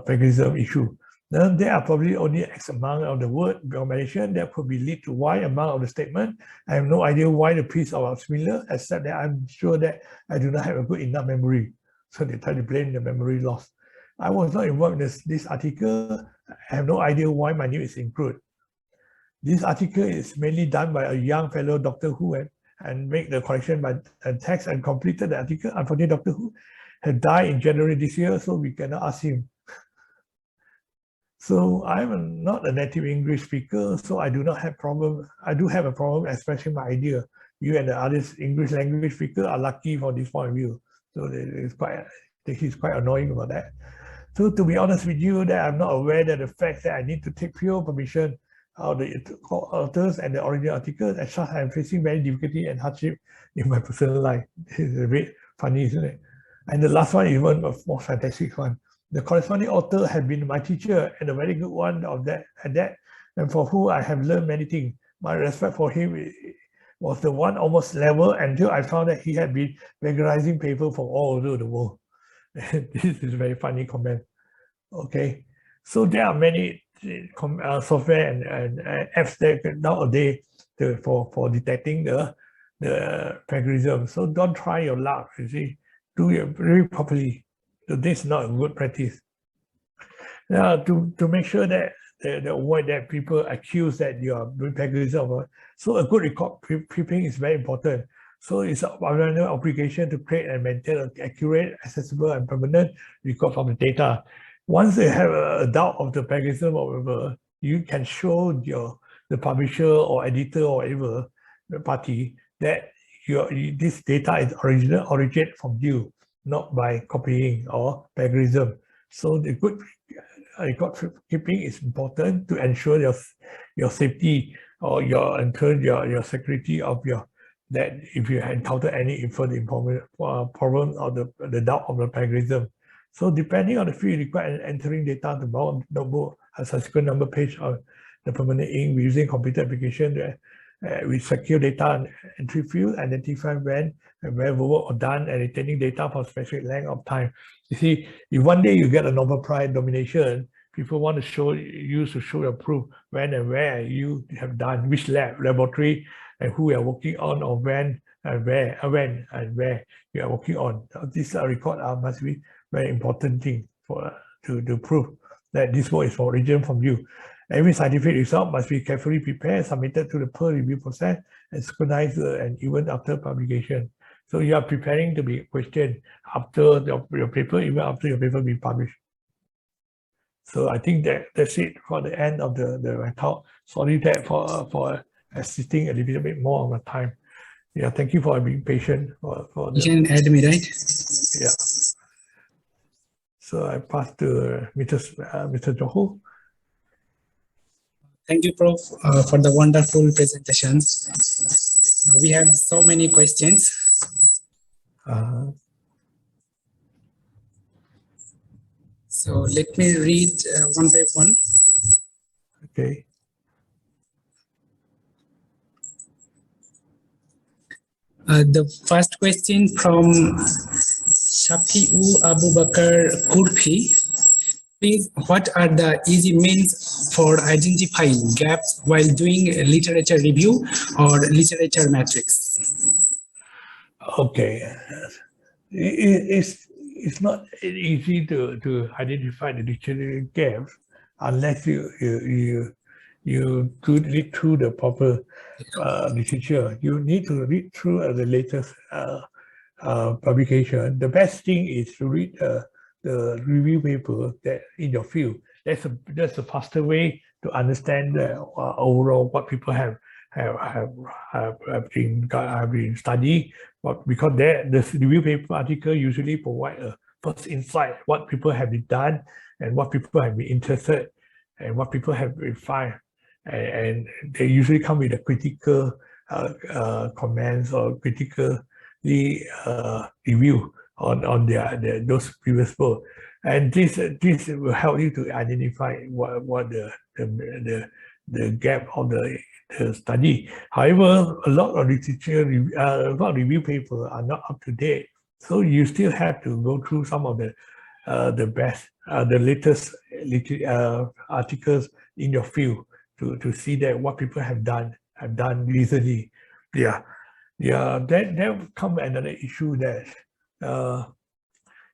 Speaker 4: plagiarism issue. Then there are probably only X amount of the word combination that could be lead to Y amount of the statement. I have no idea why the piece are similar, except that I'm sure that I do not have a good enough memory. So they try to blame the memory loss. I was not involved in this article. I have no idea why my name is included. This article is mainly done by a young fellow Doctor Who and make the correction by text and completed the article. Unfortunately, Doctor Who had died in January this year, so we cannot ask him. So I'm not a native English speaker, so I do not have problem. I do have a problem expressing my idea. You and the other English language speaker are lucky for this point of view. So he's quite annoying about that. So to be honest with you, that I'm not aware that the fact that I need to take pure permission of the authors and the original articles, and such I'm facing very difficulty and hardship in my personal life. It's a bit funny, isn't it? And the last one is one of more fantastic one. The corresponding author had been my teacher and a very good one of that, and for whom I have learned many things. My respect for him was the one almost level until I found that he had been plagiarizing paper from all over the world. This is a very funny comment. Okay, so there are many software and apps that nowadays for detecting the plagiarism. So don't try your luck. You see, do it very properly. So this is not a good practice. Now, to make sure that the avoid that people accuse that you are doing plagiarism. So a good record keeping is very important. So it's our obligation to create and maintain an accurate, accessible, and permanent record of the data. Once they have a doubt of the plagiarism or whatever, you can show the publisher or editor or whatever the party that this data is originate from you, not by copying or plagiarism. So the good record keeping is important to ensure your safety or your security of that if you encounter any further problem or the doubt of the plagiarism. So depending on the field required entering data to notebook, a subsequent number page of the permanent ink using computer application with secure data entry field, identify when and where work was done and retaining data for a specific length of time. You see, if one day you get a Nobel Prize nomination, people want to show your proof when and where you have done, which laboratory and who you are working on, or when and where you are working on. These records must be very important thing to prove that this work is origin from you. Every scientific result must be carefully prepared, submitted to the peer review process, and scrutinized and even after publication. So you are preparing to be questioned after your paper, even after your paper be published. So I think that's it for the end of the talk. Sorry that for assisting a little bit more of my time. Yeah, thank you for being patient.
Speaker 1: You can add me, right?
Speaker 4: Yeah. So I pass to Mr. Johor.
Speaker 1: Thank you, Prof, for the wonderful presentations. We have so many questions. So let me read one by one.
Speaker 4: Okay.
Speaker 1: The first question from Shafi'u Abu Bakar Kurfi. Please, what are the easy means for identifying gaps while doing literature review or literature matrix?
Speaker 4: Okay. It's not easy to identify the dictionary gaps unless you read through the proper literature. You need to read through the latest publication. The best thing is to read the review paper that in your field. That's a faster way to understand the overall what people have been studying. Because the review paper article usually provide a first insight what people have been done and what people have been interested and what people have refined, and they usually come with a critical comments or critical review on those previous work, and this will help you to identify what the gap of the study. However, a lot of literature, a lot of review papers are not up to date, so you still have to go through some of the best, the latest articles in your field to see that what people have done recently. Yeah. That will come another issue that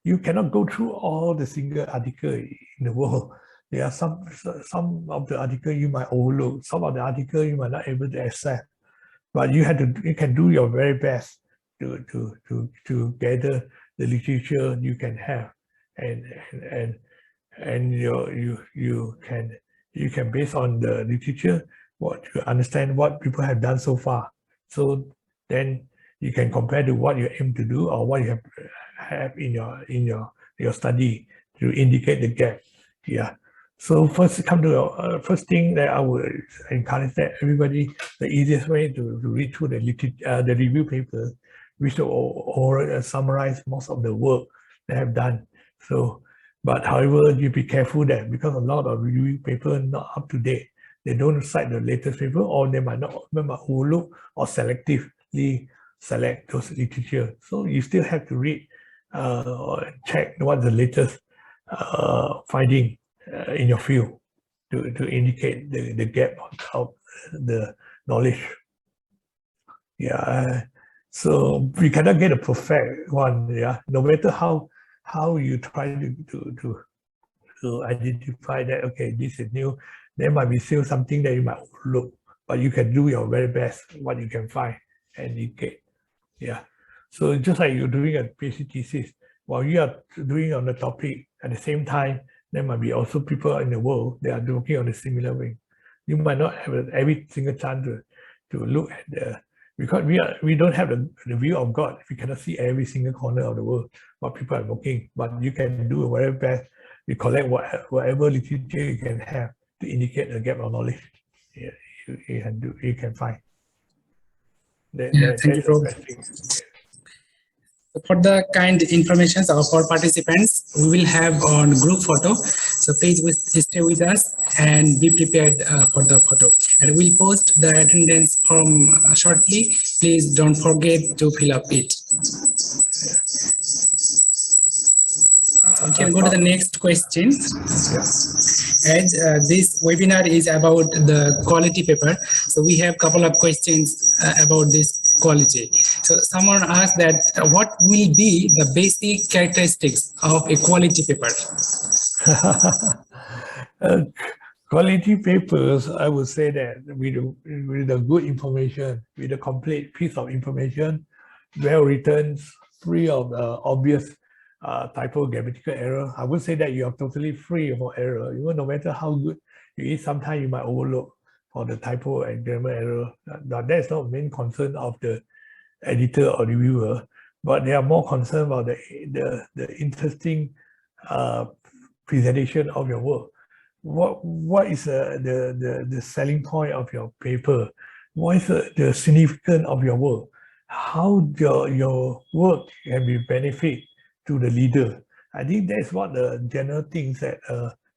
Speaker 4: you cannot go through all the single article in the world. There are some of the article you might overlook, some of the article you might not able to accept, but you can do your very best to gather the literature you can have, and you can based on the literature to understand what people have done so far. So then you can compare to what you aim to do or what you have in your study to indicate the gap. Yeah. So first first thing that I would encourage that everybody, the easiest way to read through the review paper, which will summarize most of the work they have done. So, but however, you be careful that because a lot of review paper not up to date, they don't cite the latest paper, or they might overlook or selectively select those literature. So you still have to read or check what the latest finding in your field to indicate the gap of the knowledge. Yeah. So we cannot get a perfect one. Yeah. No matter how you try to identify that, okay, this is new, there might be still something that you might overlook, but you can do your very best what you can find and indicate. Yeah. So just like you're doing a PhD thesis, while you are doing on the topic at the same time, there might be also people in the world that are working on a similar way. You might not have every single chance to look at the, because we don't have the view of God. We cannot see every single corner of the world what people are working, but you can do whatever best. You collect whatever literature you can have to indicate a gap of knowledge. Yeah, you can find.
Speaker 1: Thank you,
Speaker 4: That's
Speaker 1: bro.
Speaker 4: the best thing.
Speaker 1: For the kind information of our participants, we will have on group photo. So please stay with us and be prepared for the photo. And we'll post the attendance form shortly. Please don't forget to fill up it. So we can go to the next question. As this webinar is about the quality paper, so we have a couple of questions about this quality. So someone asked that what will be the basic characteristics of a quality paper?
Speaker 4: Quality papers, I would say that with the good information, with a complete piece of information, well written, free of obvious typo, grammatical error. I would say that you are totally free of error. Even no matter how good it is, sometimes you might overlook for the typo and grammar error. Now, that's not the main concern of the editor or reviewer, but they are more concerned about the interesting presentation of your work. What is the selling point of your paper? What is the significance of your work? How your work can be benefit to the leader? I think that's what the general things that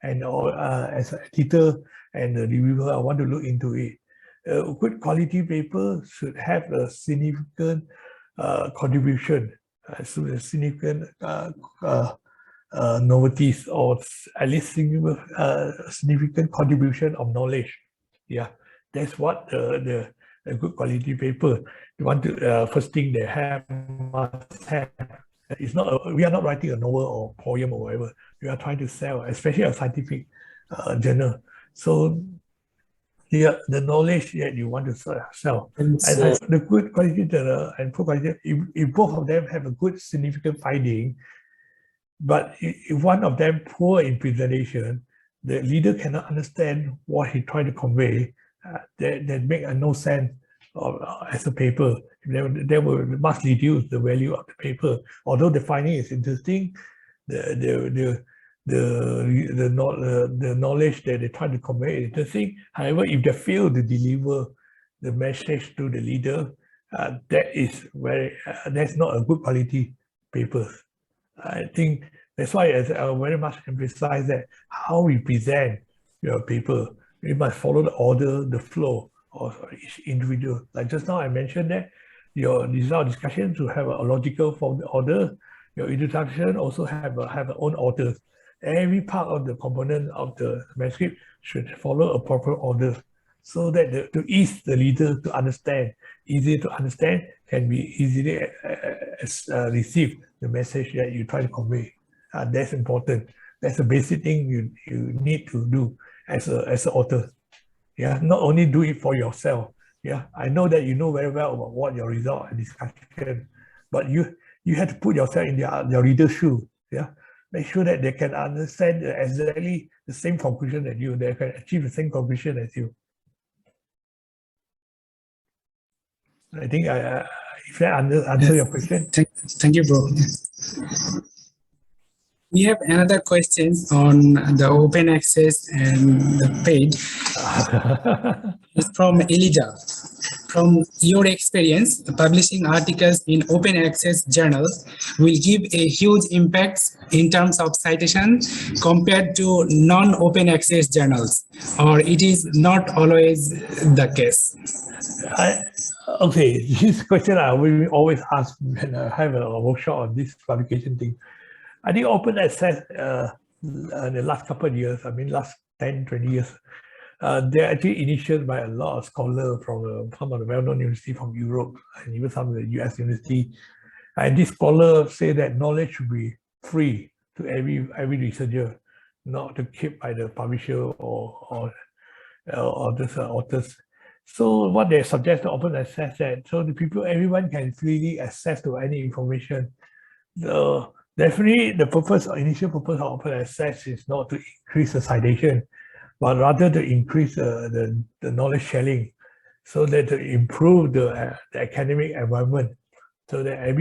Speaker 4: as an editor and the reviewer, I want to look into it. A good quality paper should have a significant contribution, significant novelties, or at least significant contribution of knowledge. Yeah, that's what the good quality paper you want to first thing they must have. It's not we are not writing a novel or poem or whatever. We are trying to sell, especially a scientific journal. So the knowledge that you want to sell. And the good quality journal and poor quality, if both of them have a good significant finding, but if one of them poor in presentation, the leader cannot understand what he tried to convey, that make no sense as a paper. They will must reduce the value of the paper. Although the finding is interesting, the knowledge that they try to convey is interesting. However, if they fail to deliver the message to the leader, that's not a good quality paper. I think that's why I very much emphasize that how we present your paper, we must follow the order, the flow of each individual. Like just now I mentioned that your result discussion to have a logical form order, your introduction also have an own order. Every part of the component of the manuscript should follow a proper order, so that to ease the leader to understand, easier to understand, can be easily receive the message that you try to convey. That's important. That's the basic thing you need to do as an author. Yeah, not only do it for yourself. Yeah, I know that you know very well about what your result and discussion, but you have to put yourself in your reader's shoe. Yeah, make sure that they can understand exactly the same conclusion that you. They can achieve the same conclusion as you. I think if I answer your question.
Speaker 1: Thank you, bro. We have another question on the open access and the paid. It's from Elijah. From your experience, publishing articles in open access journals will give a huge impact in terms of citation compared to non-open access journals, or it is not always the case?
Speaker 4: Okay, this question I will always ask when I have a workshop on this publication thing. I think open access in the last couple of years, I mean last 10, 20 years, they're actually initiated by a lot of scholars from some of the well-known universities from Europe and even some of the US university. And these scholars say that knowledge should be free to every researcher, not to keep by the publisher or just authors. So what they suggest to open access that so the people, everyone can freely access to any information. Definitely the initial purpose of open access is not to increase the citation, but rather to increase the knowledge sharing, so that to improve the academic environment, so that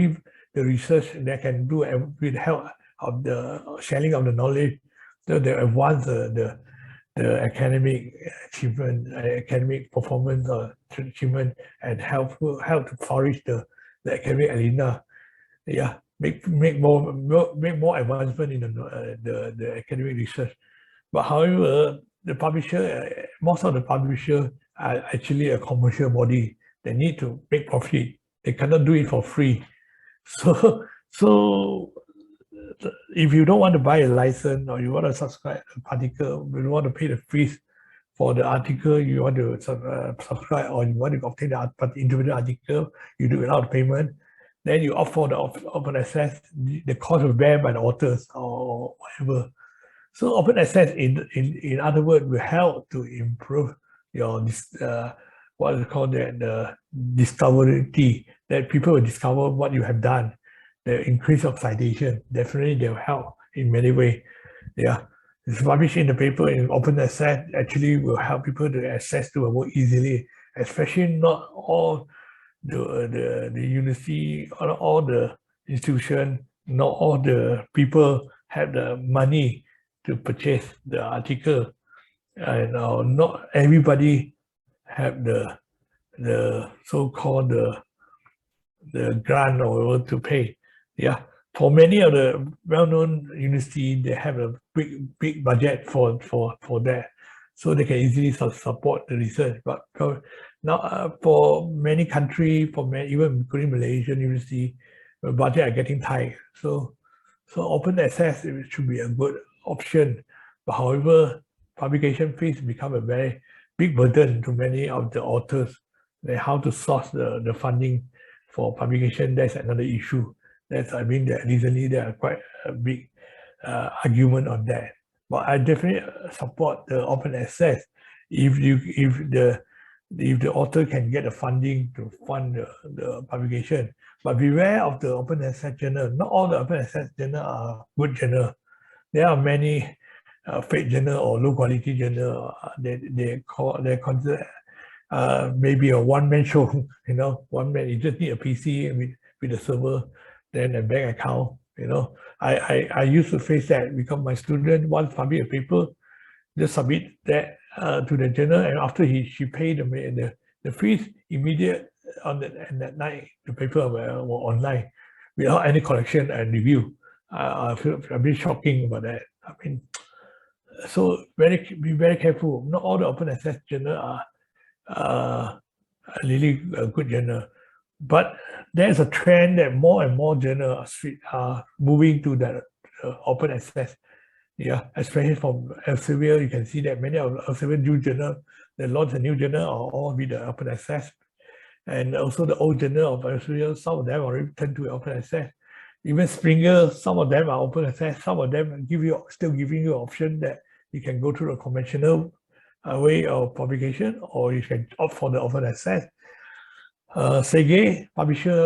Speaker 4: the research they can do with help of the sharing of the knowledge, so they advance the academic achievement, academic performance or achievement, and help to flourish the academic arena. Yeah, make more advancement in the academic research. But however, the publisher, most of the publishers are actually a commercial body. They need to make profit. They cannot do it for free. So if you don't want to buy a license, or you want to subscribe an article, you want to pay the fees for the article you want to subscribe, or you want to obtain the individual article, you do without payment, then you opt for the open access, the cost will bear by the authors or whatever. So open access, in other words, will help to improve your what is called the discoverability, that people will discover what you have done. The increase of citation, definitely they will help in many ways. Yeah, it's published in the paper in open access actually will help people to access to a more easily, especially not all the university, all the institution, not all the people have the money to purchase the article, and not everybody have the so-called the grant or to pay. Yeah, for many of the well-known universities, they have a big budget for that, so they can easily support the research. But now for many countries, even including Malaysian university, the budget are getting tight. So open access should be a good option. But however, publication fees become a very big burden to many of the authors. How to source the funding for publication, that's another issue. I mean, that recently there are quite a big argument on that. But I definitely support the open access if the author can get the funding to fund the publication. But beware of the open access journal. Not all the open access journal are good journal. There are many fake journal or low quality journal. They consider maybe a one-man show. One man. You just need a PC with a server, then a bank account. I used to face that because my student once published a paper, just submit that to the journal, and after she paid the fees, immediate on that night the paper were online without any collection and review. I feel a bit shocking about that. I mean, so be very careful. Not all the open access journal are really a good journal, but there's a trend that more and more journals are moving to that open access. Yeah, especially from Elsevier, you can see that many of Elsevier new journal, they launch a new journal are all with the open access. And also the old journal of Elsevier, some of them already turned to open access. Even Springer, some of them are open access, some of them still giving you an option that you can go through a conventional way of publication, or you can opt for the open access. Publisher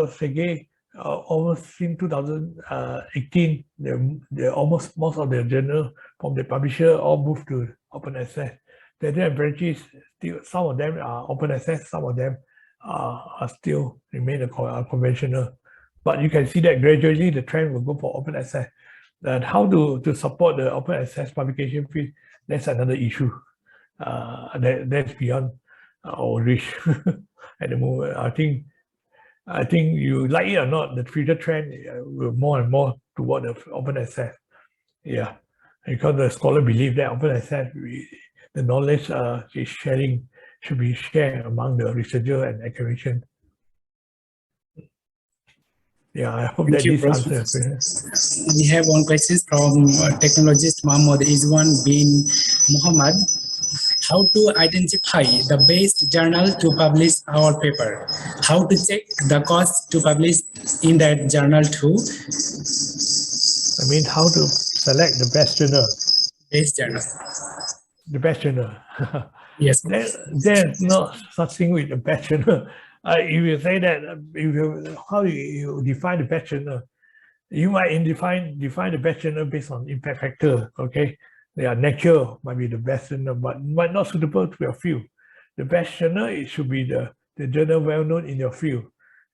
Speaker 4: Sege, almost in 2018, almost most of the journal from the publisher all moved to open access. The different branches, still some of them are open access, some of them are still remain conventional. But you can see that gradually the trend will go for open access. And how to support the open access publication fee, that's another issue. That's beyond our reach at the moment. I think you like it or not, the future trend will more and more toward the open access. Yeah, because the scholar believe that open access, the knowledge sharing should be shared among the researcher and academician. Yeah, I hope that this answers.
Speaker 1: We have one question from technologist Muhammad Izwan bin Muhammad. How to identify the best journal to publish our paper? How to check the cost to publish in that journal too?
Speaker 4: I mean, how to select the best journal?
Speaker 1: Best journal.
Speaker 4: The best journal.
Speaker 1: Yes.
Speaker 4: There's no such thing with a best journal. If you say that, how you define the best journal, you might define the best journal based on impact factor. Okay, nature might be the best journal, but might not suitable to your field. The best journal, it should be the journal well known in your field.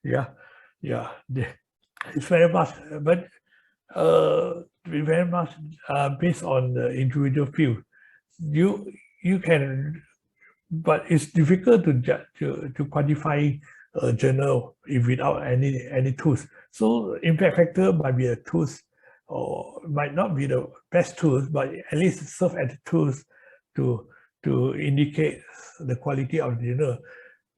Speaker 4: It's very much, but very much based on the individual field. You can, but it's difficult to quantify a journal if without any tools. So impact factor might be a tools, or might not be the best tools, but at least serve as tools to indicate the quality of the journal.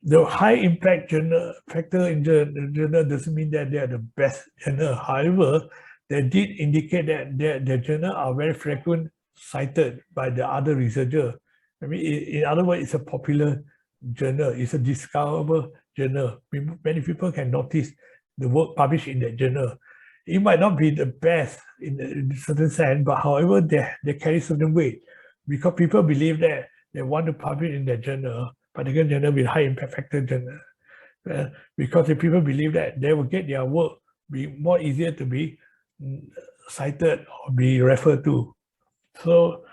Speaker 4: The high impact journal factor in the journal doesn't mean that they are the best journal. However, they did indicate that their journal are very frequent cited by the other researcher. I mean, in other words, it's a popular journal. It's a discoverable journal. Many people can notice the work published in that journal. It might not be the best in a certain sense, but however, they carry certain weight because people believe that they want to publish in that journal, particular journal with high impact factor journal, because if people believe that they will get their work be more easier to be cited or be referred to. So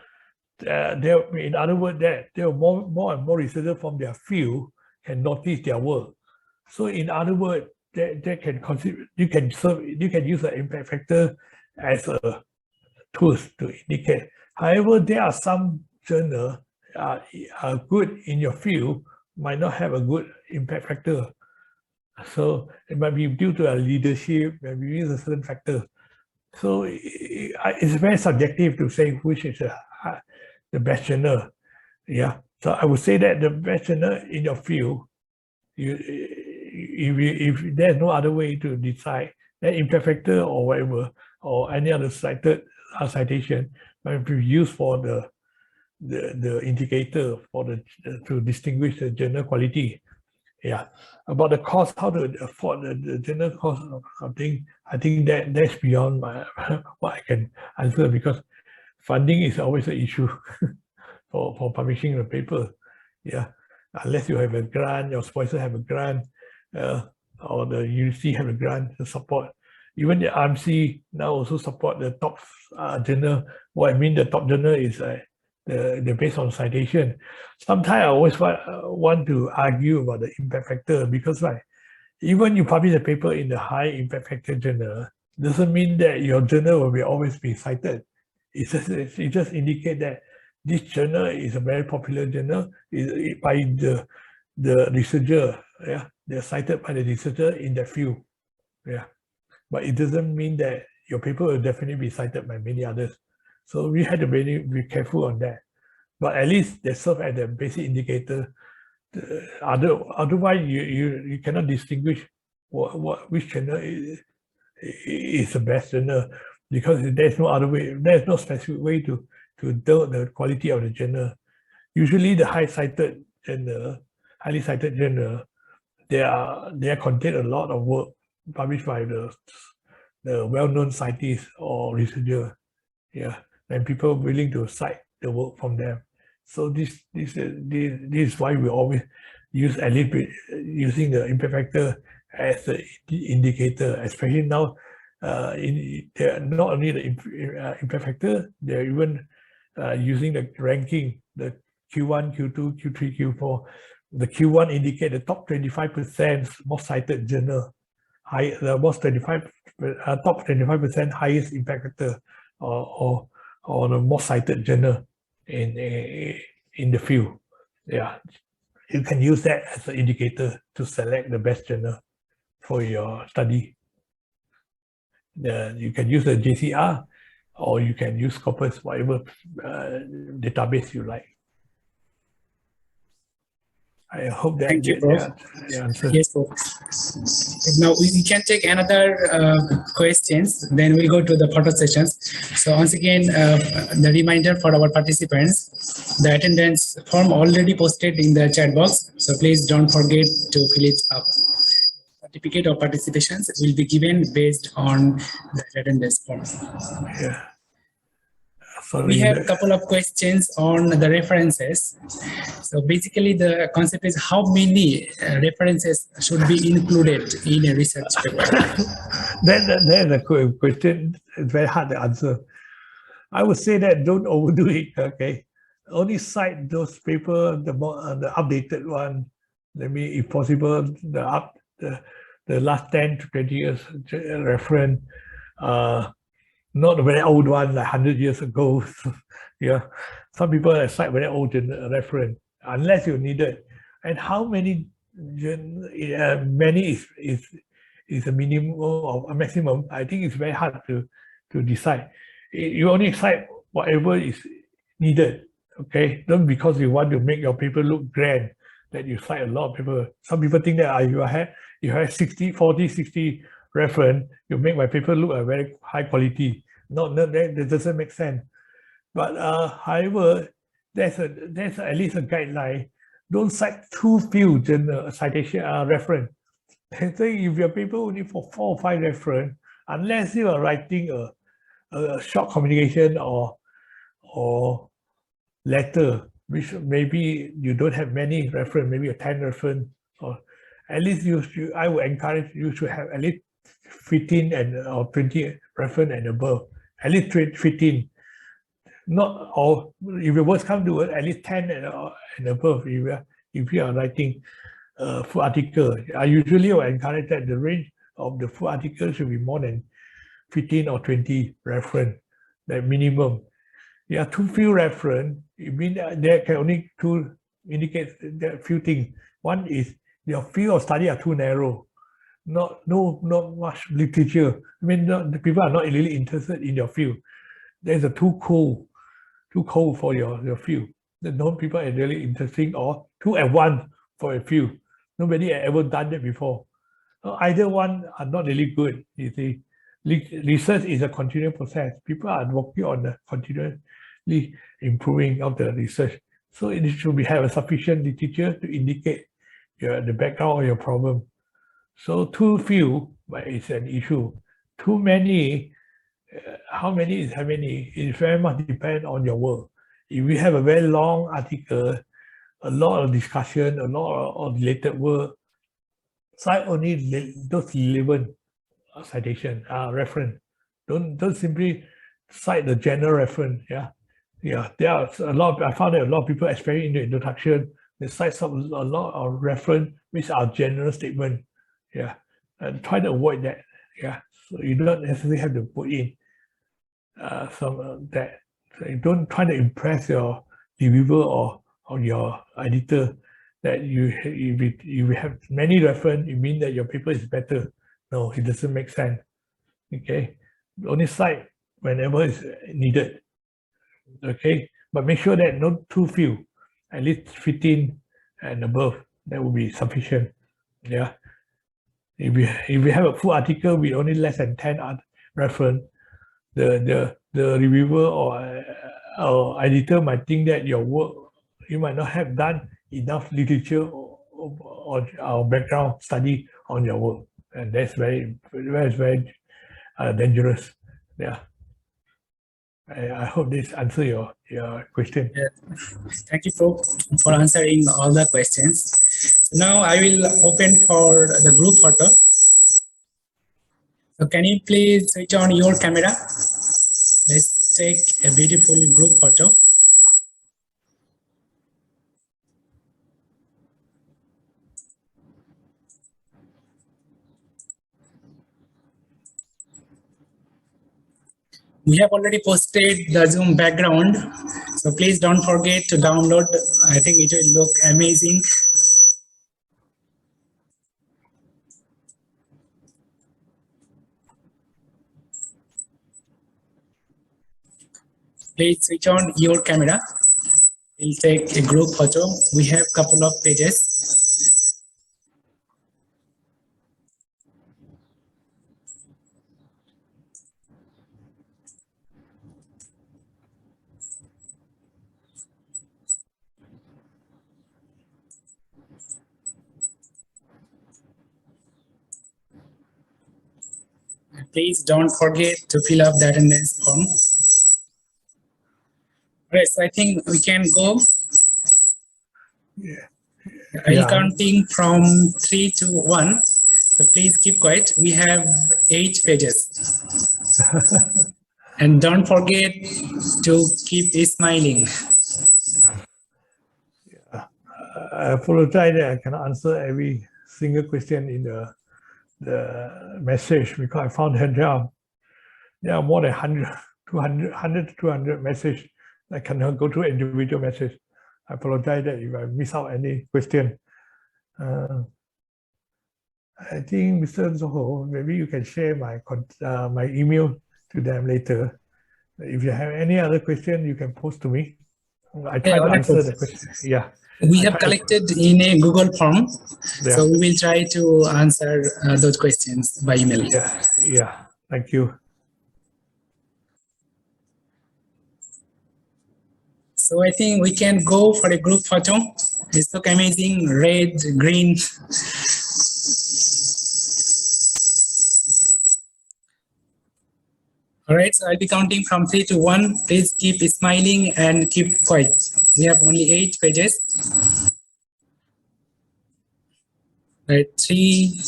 Speaker 4: in other words, that there are more and more researchers from their field can notice their work. So in other words, they can consider, you can use the impact factor as a tool to indicate. However, there are some journals are good in your field, might not have a good impact factor. So it might be due to a leadership, maybe a certain factor. So it's very subjective to say which is the best journal. Yeah. So I would say that the best journal in your field, if there's no other way to decide, then impact factor or whatever, or any other citation might be used for the indicator for to distinguish the journal quality. Yeah. About the cost, how to afford the journal cost of something, I think that's beyond what I can answer, because funding is always an issue for publishing the paper. Yeah. Unless you have a grant, your sponsor have a grant, or the university have a grant to support. Even the RMC now also support the top journal. What I mean, the top journal is they're based on citation. Sometimes I always want to argue about the impact factor, because even you publish a paper in the high impact factor journal, doesn't mean that your journal will always be cited. It just indicates that this journal is a very popular journal by the researcher. Yeah, they're cited by the researcher in that field. Yeah, but it doesn't mean that your paper will definitely be cited by many others. So we had to really be careful on that. But at least they serve as a basic indicator. Otherwise, you cannot distinguish which journal is the best journal, because there's no other way. There's no specific way to tell the quality of the journal. Usually, the highly cited journal, they contain a lot of work published by the well-known scientists or researcher. Yeah, and people willing to cite the work from them. So this is why we always use at least using the impact factor as the indicator, especially now. They're not only the impact factor, they're even using the ranking, the Q1, Q2, Q3, Q4. The Q1 indicate the top 25% most cited journal, the most top 25% highest impact factor, or the most cited journal in the field. Yeah, you can use that as an indicator to select the best journal for your study. You can use the JCR, or you can use Scopus, whatever database you like. I hope that
Speaker 1: Thank you, Prof.
Speaker 4: the answer.
Speaker 1: Yes, Prof. Now we can take another questions, then we'll go to the photo sessions. So once again, the reminder for our participants, the attendance form already posted in the chat box. So please don't forget to fill it up. Certificate of participations will be given based on the attendance form.
Speaker 4: Yeah. sorry.
Speaker 1: We have a couple of questions on the references. So basically the concept is how many references should be included in a research paper?
Speaker 4: That's a question. It's very hard to answer. I would say that don't overdo it, okay? Only cite those papers, the updated one. Let me, if possible, the last 10 to 20 years reference, not a very old one, like 100 years ago. Yeah, some people cite very old reference, unless you need it. And how many, many is a minimum or a maximum? I think it's very hard to decide. You only cite whatever is needed, okay? Not because you want to make your paper look grand that you cite a lot of paper. Some people think that you have 60, 40, 60 reference, you make my paper look very high quality. No, that doesn't make sense. But however, there's at least a guideline. Don't cite too few citation reference. So if your paper only for 4 or 5 reference, unless you are writing a short communication or letter, which maybe you don't have many reference, maybe a 10 reference, or at least I would encourage you to have at least 15 or 20 reference and above, at least 15. Not all, if your words come to it, at least 10 and above if you are writing a full article. I usually will encourage that the range of the full article should be more than 15 or 20 reference, the minimum. There are too few reference, it means that there can only indicate a few things. One is your field of study are too narrow, not much literature. I mean, the people are not really interested in your field. There's a too cold for your field. No people are really interesting, or too advanced for a field. Nobody has ever done that before. So either one are not really good, you see. Research is a continuous process. People are working on the continuously improving of the research. So it should have a sufficient literature to indicate the background of your problem. So too few, but it's an issue. Too many, how many is how many? It very much depends on your work. If you have a very long article, a lot of discussion, a lot of related work, cite only those relevant citation reference. Don't simply cite the general reference. Yeah. There are a lot. I found that a lot of people, especially in the introduction, they cite a lot of reference which are general statement. Yeah, and try to avoid that. Yeah, so you don't necessarily have to put in some that. So you don't try to impress your reviewer or your editor that if you have many reference, it means that your paper is better. No, it doesn't make sense. Okay, only cite whenever it's needed. Okay, but make sure that not too few, at least 15 and above. That will be sufficient. Yeah. If we have a full article with only less than 10 reference, the reviewer or editor might think that your work, you might not have done enough literature or background study on your work, and that's very dangerous. Yeah. I hope this answers your question.
Speaker 1: Yeah. Thank you for answering all the questions. So now I will open for the group photo. So can you please switch on your camera? Let's take a beautiful group photo. We have already posted the Zoom background, so please don't forget to download. I think it will look amazing. Please switch on your camera. We'll take a group photo. We have a couple of pages. Please don't forget to fill up the attendance form. Right, so I think we can go.
Speaker 4: Yeah.
Speaker 1: I'll
Speaker 4: Yeah.
Speaker 1: counting from 3 to 1. So please keep quiet. We have 8 pages. And don't forget to keep smiling.
Speaker 4: I apologize that I cannot answer every single question in the message because I found that there are more than 100 to 200 messages. I cannot go through individual message. I apologize that if I miss out any question. I think Mr. Zoho, maybe you can share my email to them later. If you have any other question, you can post to me. I try to answer the question. Yeah.
Speaker 1: We have collected in a Google form,
Speaker 4: Yeah.
Speaker 1: so we will try to answer those questions by email.
Speaker 4: Yeah. Yeah. Thank you.
Speaker 1: So I think we can go for a group photo. It's so amazing, red, green. All right, so I'll be counting from 3 to 1. Please keep smiling and keep quiet. We have only 8 pages. Right, 3,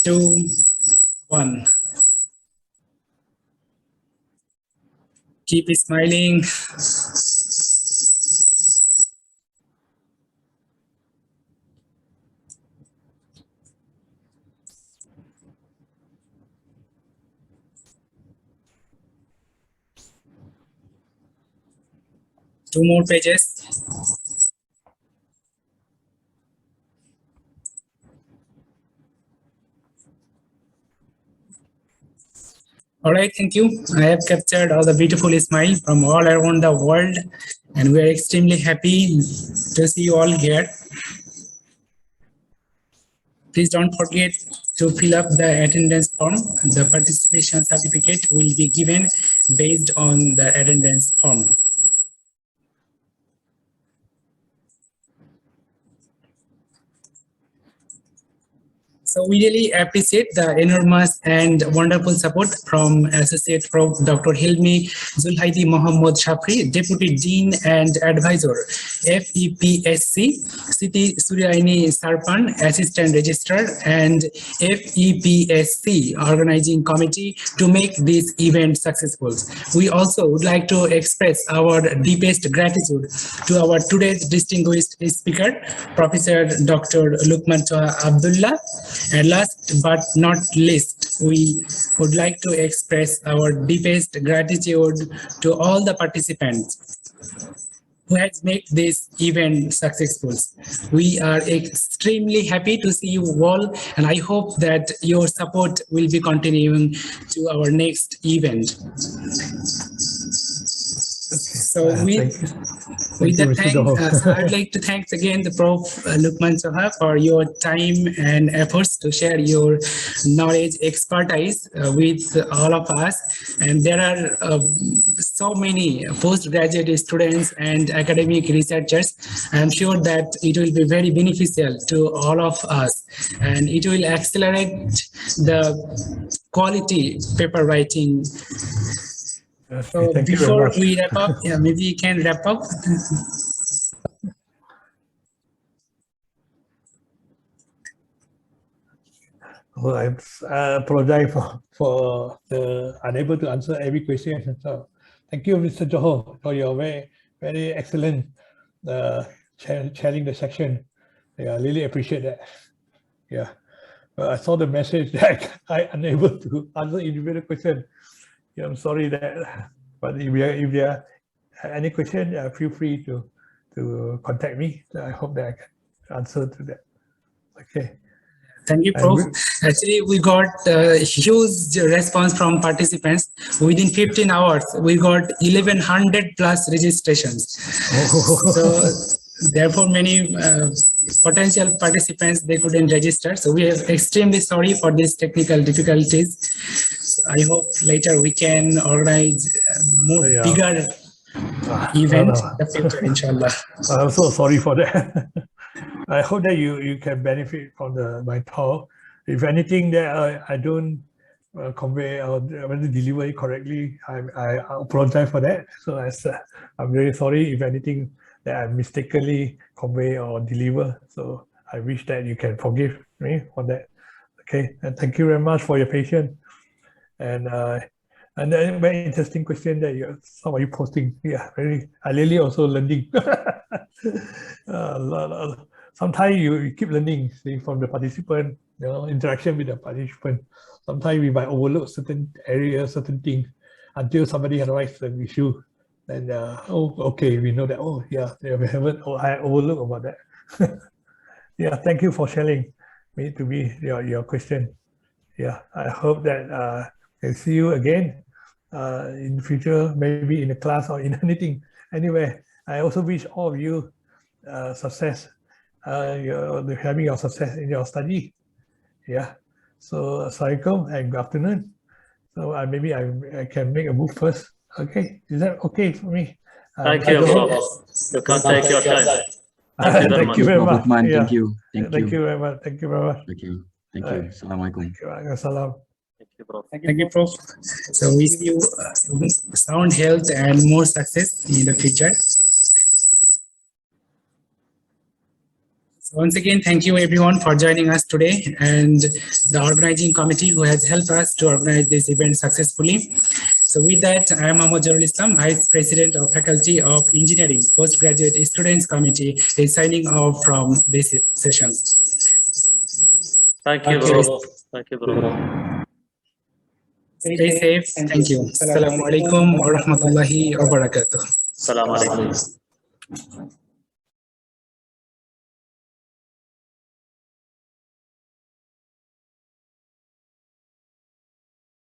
Speaker 1: 2, 1. Keep smiling. Two more pages. All right, thank you. I have captured all the beautiful smile from all around the world, and we are extremely happy to see you all here. Please don't forget to fill up the attendance form. The participation certificate will be given based on the attendance form. So we really appreciate the enormous and wonderful support from Associate Prof. Dr. Helmi Zulhaidi Mohd Shafri, Deputy Dean and Advisor, FEPSC, Siti Suryaini Sarpan, Assistant Registrar, and FEPSC Organizing Committee to make this event successful. We also would like to express our deepest gratitude to our today's distinguished speaker, Professor Dr. Luqman Abdullah. And last but not least, we would like to express our deepest gratitude to all the participants who has made this event successful. We are extremely happy to see you all, and I hope that your support will be continuing to our next event. So with the thanks, I'd like to thank again the Prof. Luqman Chuah for your time and efforts to share your knowledge, expertise with all of us. And there are so many postgraduate students and academic researchers. I'm sure that it will be very beneficial to all of us, and it will accelerate the quality paper writing. So before we wrap up, maybe you can wrap up.
Speaker 4: Well, I apologize for the unable to answer every question. So thank you, Mr. Johor, for your very excellent chairing the section. Yeah, I really appreciate that. Yeah, I saw the message that I unable to answer individual question. Yeah, I'm sorry that, but if there are any question, feel free to contact me. I hope that I can answer to that. Okay.
Speaker 1: Thank you, Prof. Actually, we got a huge response from participants. Within 15 hours, we got 1,100 plus registrations. Oh. So therefore, many potential participants, they couldn't register. So we are extremely sorry for these technical difficulties. I hope later we can organize more bigger event in the future, inshallah.
Speaker 4: I'm so sorry for that. I hope that you can benefit from my talk. If anything that I don't convey or deliver it correctly, I apologize for that. So I'm very sorry if anything that I mistakenly convey or deliver. So I wish that you can forgive me for that. Okay, and thank you very much for your patience. And then very interesting question that some of you posting. Yeah, I really also learning. Sometimes you keep learning, see, from the participant, interaction with the participant. Sometimes we might overlook certain areas, certain things, until somebody has raised an issue. And okay, we know that. Oh, yeah, we haven't. Oh, I overlooked about that. Yeah, thank you for sharing to me your question. Yeah, I hope that I'll see you again in the future, maybe in a class or in anything. Anyway, I also wish all of you success. You're having your success in your study. Yeah. So assalamualaikum and good afternoon. So maybe I can make a move first. Okay, is that okay for me?
Speaker 3: Thank you, Prof. You can take your time.
Speaker 4: Thank you very much.
Speaker 2: Luqman,
Speaker 4: Yeah.
Speaker 2: thank you.
Speaker 4: Thank you very much. Thank you very much.
Speaker 2: Thank you. Thank you. Assalamualaikum.
Speaker 4: Assalam.
Speaker 3: Thank you, Prof.
Speaker 1: Thank you, Prof. So wish you sound health and more success in the future. So once again, thank you everyone for joining us today and the organizing committee who has helped us to organize this event successfully. So with that, I am Ahmad Islam, Vice President of Faculty of Engineering, Postgraduate Students Committee, is signing off from this session.
Speaker 3: Thank you, Prof. Thank you, Prof.
Speaker 1: Stay safe. Thank you. Assalamu alaikum wa rahmatullahi wa barakatuh.
Speaker 3: Assalamu alaikum.